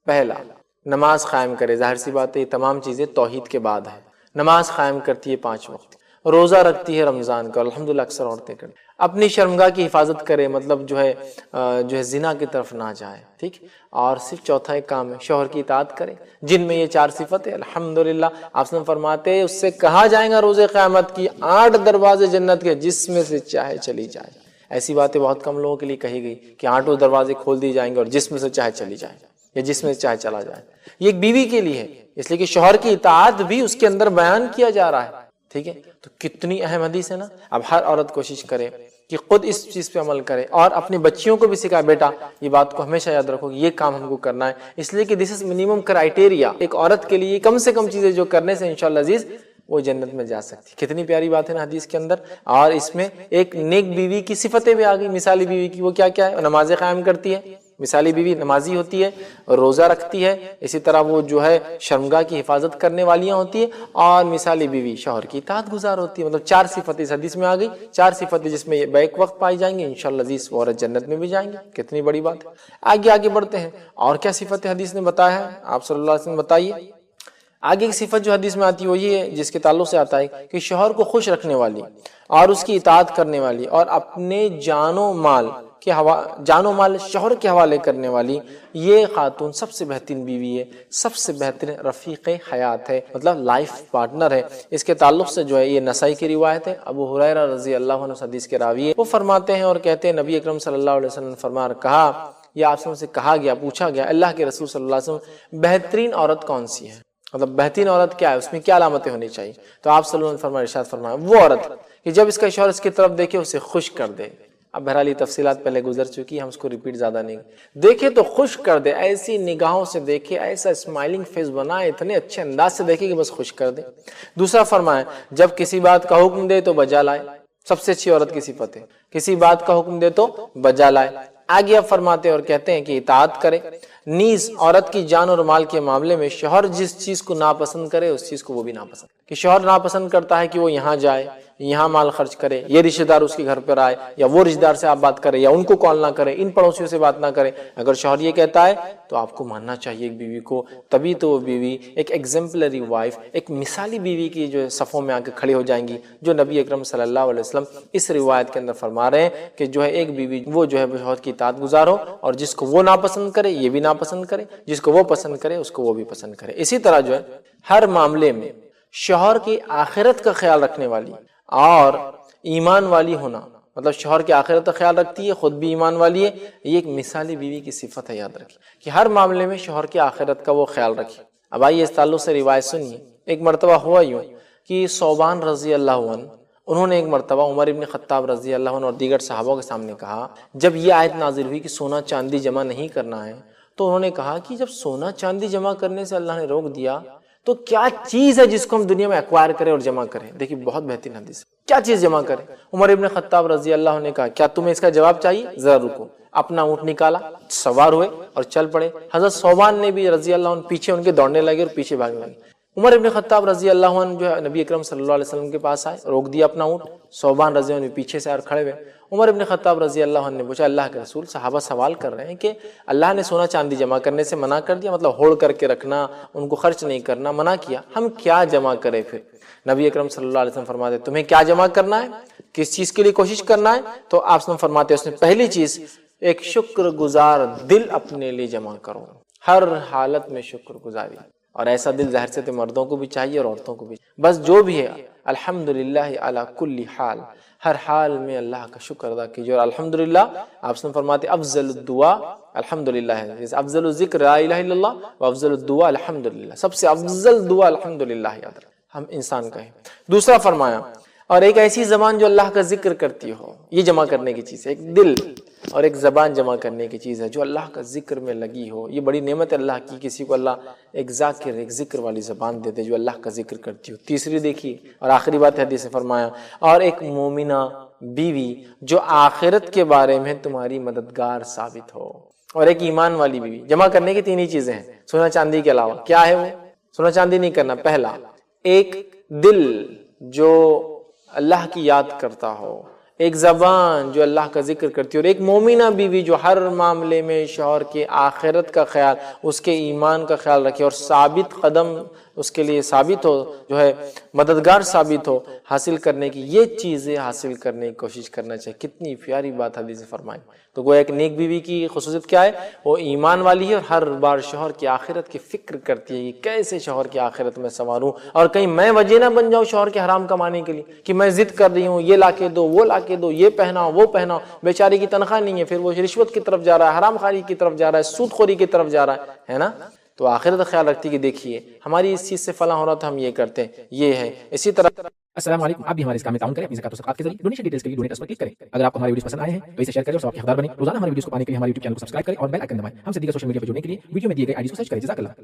پہلا، نماز قائم کرے، ظاہر سی بات ہے یہ تمام چیزیں توحید کے بعد ہیں، نماز قائم کرتی ہے 5 وقت، روزہ رکھتی ہے رمضان کا، الحمدللہ اکثر عورتیں کریں، اپنی شرمگاہ کی حفاظت کرے، مطلب جو ہے زنا کی طرف نہ جائے، ٹھیک، اور صرف چوتھا ایک کام ہے، شوہر کی اطاعت کرے، جن میں یہ 4 صفتیں الحمدللہ آپ سے فرماتے ہیں اس سے کہا جائے گا روز قیامت کی 8 دروازے جنت کے جس میں سے چاہے چلی جائے۔ ایسی باتیں بہت کم لوگوں کے لیے کہی گئی کہ 8 دروازے کھول دی جائیں گے اور جس میں سے چاہے چلی جائے یا جس میں سے چاہے چلا جائے۔ یہ ایک بیوی کے لیے ہے، اس لیے کہ شوہر کی اطاعت بھی اس کے اندر بیان کیا جا رہا ہے، ٹھیک ہے، تو کتنی اہم حدیث ہے نا۔ اب ہر عورت کوشش کرے کہ خود اس چیز پہ عمل کرے اور اپنی بچیوں کو بھی سکھائے، بیٹا یہ بات کو ہمیشہ یاد رکھو کہ یہ کام ہم کو کرنا ہے، اس لیے کہ دس از منیمم کرائیٹیریا، ایک عورت کے لیے کم سے کم چیزیں جو کرنے سے انشاءاللہ عزیز وہ جنت میں جا سکتی۔ کتنی پیاری بات ہے نا حدیث کے اندر، اور اس میں ایک نیک بیوی کی صفتیں بھی آ گئی، مثالی بیوی کی وہ کیا کیا ہے، نمازیں قائم کرتی ہے، مثالی بیوی نمازی ہوتی ہے، روزہ رکھتی ہے، اسی طرح وہ جو ہے شرمگاہ کی حفاظت کرنے والیاں ہوتی ہے، اور مثالی بیوی شوہر کی اطاعت گزار ہوتی ہے۔ مطلب 4 صفتیں اس حدیث میں آ گئی، 4 صفتیں جس میں بیک وقت پائی جائیں گی، انشاءاللہ عزیز وہ عورت جنت میں بھی جائیں گی۔ کتنی بڑی بات ہے۔ آگے بڑھتے ہیں، اور کیا صفتیں حدیث نے بتایا ہے، آپ صلی اللہ علیہ وسلم بتائیے۔ آگے ایک صفت جو حدیث میں آتی ہے وہ یہ ہے، جس کے تعلق سے آتا ہے کہ شوہر کو خوش رکھنے والی اور اس کی اطاعت کرنے والی اور اپنے جان و مال شوہر کے حوالے کرنے والی یہ خاتون سب سے بہترین بیوی ہے، سب سے بہترین رفیق حیات ہے، مطلب لائف پارٹنر ہے۔ اس کے تعلق سے جو ہے یہ نسائی کی روایت ہے، ابو ہریرہ رضی اللہ عنہ حدیث کے راوی ہے، وہ فرماتے ہیں اور کہتے ہیں نبی اکرم صلی اللہ علیہ وسلم نے فرمایا کہا، یا آپ سے کہا گیا، پوچھا گیا اللہ کے رسول صلی اللہ علیہ وسلم بہترین عورت کون سی ہے، مطلب بہترین عورت کیا ہے، اس میں کیا علامتیں ہونی چاہیے، تو آپ صلی اللہ علیہ وسلم ارشاد فرمایا وہ عورت کہ جب اس کا شوہر اس کی طرف دیکھے اسے خوش کر دے۔ اب بہرحال یہ تفصیلات پہلے گزر چکی، ہم اس کو ریپیٹ زیادہ نہیں، دیکھے تو خوش کر دے، ایسی نگاہوں سے دیکھے، ایسا اسمائلنگ فیس بنائے، اتنے اچھے انداز سے دیکھے کہ بس خوش کر دے۔ دوسرا فرمایا جب کسی بات کا حکم دے تو بجا لائے، سب سے اچھی عورت کی صفت ہے، کسی بات کا حکم دے تو بجا لائے۔ آگے اب فرماتے اور کہتے ہیں کہ اطاعت کرے، نیز عورت کی جان اور مال کے معاملے میں شوہر جس چیز کو ناپسند کرے اس چیز کو وہ بھی ناپسند، کہ شوہر ناپسند کرتا ہے کہ وہ یہاں جائے، یہاں مال خرچ کرے، یہ رشتہ دار اس کے گھر پر آئے، یا وہ رشتہ دار سے آپ بات کرے، یا ان کو کال نہ کرے، ان پڑوسیوں سے بات نہ کرے، اگر شوہر یہ کہتا ہے تو آپ کو ماننا چاہیے ایک بیوی کو، تبھی تو وہ بیوی ایک ایگزمپلری وائف، ایک مثالی بیوی کی جو صفوں میں آ کے کھڑی ہو جائیں گی، جو نبی اکرم صلی اللہ علیہ وسلم اس روایت کے اندر فرما رہے ہیں کہ جو ہے ایک بیوی وہ جو ہے شوہر کی اطاعت گزار ہو، اور جس کو وہ ناپسند کرے یہ بھی ناپسند کرے، جس کو وہ پسند کرے اس کو وہ بھی پسند کرے۔ اسی طرح جو ہے ہر معاملے میں شوہر کی آخرت کا خیال رکھنے والی اور ایمان والی ہونا، مطلب شوہر کی آخرت کا خیال رکھتی ہے، خود بھی ایمان والی ہے، یہ ایک مثالی بیوی کی صفت ہے، یاد رکھیں کہ ہر معاملے میں شوہر کی آخرت کا وہ خیال رکھے۔ اب آئیے اس تعلق سے روایت سنیے۔ ایک مرتبہ ہوا یوں کہ صوبان رضی اللہ عنہ انہوں نے ایک مرتبہ عمر ابن خطاب رضی اللہ عنہ اور دیگر صحابہ کے سامنے کہا، جب یہ آیت نازل ہوئی کہ سونا چاندی جمع نہیں کرنا ہے، تو انہوں نے کہا کہ جب سونا چاندی جمع کرنے سے اللہ نے روک دیا تو کیا چیز ہے جس کو ہم دنیا میں ایکوائر کریں اور جمع کریں؟ دیکھیے بہت بہترین حدیث، کیا چیز جمع کریں؟ عمر ابن خطاب رضی اللہ عنہ نے کہا کیا تمہیں اس کا جواب چاہیے؟ ذرا رکو۔ اپنا اونٹ نکالا، سوار ہوئے اور چل پڑے۔ حضرت صوبان نے بھی رضی اللہ عنہ پیچھے ان کے دوڑنے لگے اور پیچھے بھاگنے لگے۔ عمر ابن خطاب رضی اللہ عنہ جو ہے نبی اکرم صلی اللہ علیہ وسلم کے پاس آئے، روک دیا اپنا اونٹ، صوبان رضی اللہ عنہ پیچھے سے اور کھڑے ہوئے۔ عمر ابن خطاب رضی اللہ عنہ نے پوچھا اللہ کے رسول، صحابہ سوال کر رہے ہیں کہ اللہ نے سونا چاندی جمع کرنے سے منع کر دیا، مطلب ہوڑ کر کے رکھنا، ان کو خرچ نہیں کرنا منع کیا، ہم کیا جمع کریں پھر؟ نبی اکرم صلی اللہ علیہ وسلم فرماتے تمہیں کیا جمع کرنا ہے، کس چیز کے لیے کوشش کرنا ہے؟ تو آپ صلی اللہ علیہ وسلم فرماتے اس نے پہلی چیز ایک شکر گزار دل اپنے لیے جمع کرو، ہر حالت میں شکر گزاری، اور ایسا دل ظاہر سے مردوں کو بھی چاہیے اور عورتوں کو بھی، بس جو بھی ہے الحمدللہ علی کل حال، ہر حال میں اللہ کا شکر ادا کیجیے. اور الحمدللہ آپ سے فرماتے افضل الدعا الحمدللہ ہے، جیسے افضل الذکر لا الہ الا اللہ و افضل الدعا الحمدللہ، سب سے افضل دعا الحمدللہ یاد رکھیں ہم انسان کہیں. دوسرا فرمایا اور ایک ایسی زبان جو اللہ کا ذکر کرتی ہو، یہ جمع کرنے کی چیز ہے. ایک دل اور ایک زبان جمع کرنے کی چیز ہے جو اللہ کا ذکر میں لگی ہو. یہ بڑی نعمت ہے اللہ کی، کسی کو اللہ ایک ذاکر، ایک ذکر والی زبان دے دے جو اللہ کا ذکر کرتی ہو. تیسری دیکھیے اور آخری بات حدیث سے فرمایا اور ایک مومنہ بیوی جو آخرت کے بارے میں تمہاری مددگار ثابت ہو. اور ایک ایمان والی بیوی. جمع کرنے کی تین ہی چیزیں ہیں سونا چاندی کے علاوہ. کیا ہے وہ؟ سونا چاندی نہیں کرنا. پہلا ایک دل جو اللہ کی یاد کرتا ہو، ایک زبان جو اللہ کا ذکر کرتی ہو، اور ایک مومنہ بیوی جو ہر معاملے میں شوہر کے آخرت کا خیال، اس کے ایمان کا خیال رکھے اور ثابت قدم اس کے لیے ثابت ہو، جو ہے مددگار ثابت ہو حاصل کرنے کی. یہ چیزیں حاصل کرنے کی کوشش کرنا چاہیے. کتنی پیاری بات حدیث سے فرمائی. تو گویا ایک نیک بیوی کی خصوصیت کیا ہے؟ وہ ایمان والی ہے اور ہر بار شوہر کی آخرت کی فکر کرتی ہے کہ کیسے شوہر کی آخرت میں سنواروں، اور کہیں میں وجہ نہ بن جاؤں شوہر کے حرام کمانے کے لیے کہ میں ضد کر رہی ہوں یہ لا کے دو، وہ لا کے دو، یہ پہناؤ، وہ پہناؤ. بیچاری کی تنخواہ نہیں ہے، پھر وہ رشوت کی طرف جا رہا ہے، حرام خوری کی طرف جا رہا ہے، سود خوری کی طرف جا رہا ہے نا. تو آخرت کا خیال رکھتی کہ دیکھیے ہماری اس چیز سے فلاں ہو رہا تھا، ہم یہ کرتے ہیں. یہ ہے اسی طرح. السلام علیکم. آپ بھی ہمارے اس کام میں تعاون کریں اپنی زکات و صدقات کے ذریعے. ڈونیشن ڈیٹیلز کے لیے ڈونیٹ پر کلک کریں. اگر آپ کو ہمارے ویڈیوز پسند آئے ہیں تو اسے شیئر کریں اور ثواب کے حقدار بنیں. روزانہ ہمارے ویڈیوز کو پانے کے لیے ہمارے یوٹیوب چینل کو سبسکرائب کریں اور بیل آئکن دبائیں. ہم سے دیگر سوشل میڈیا پر جڑنے کے لیے ویڈیو میں دیے گئے آئی ڈی کو سرچ کریں. جزاک اللہ.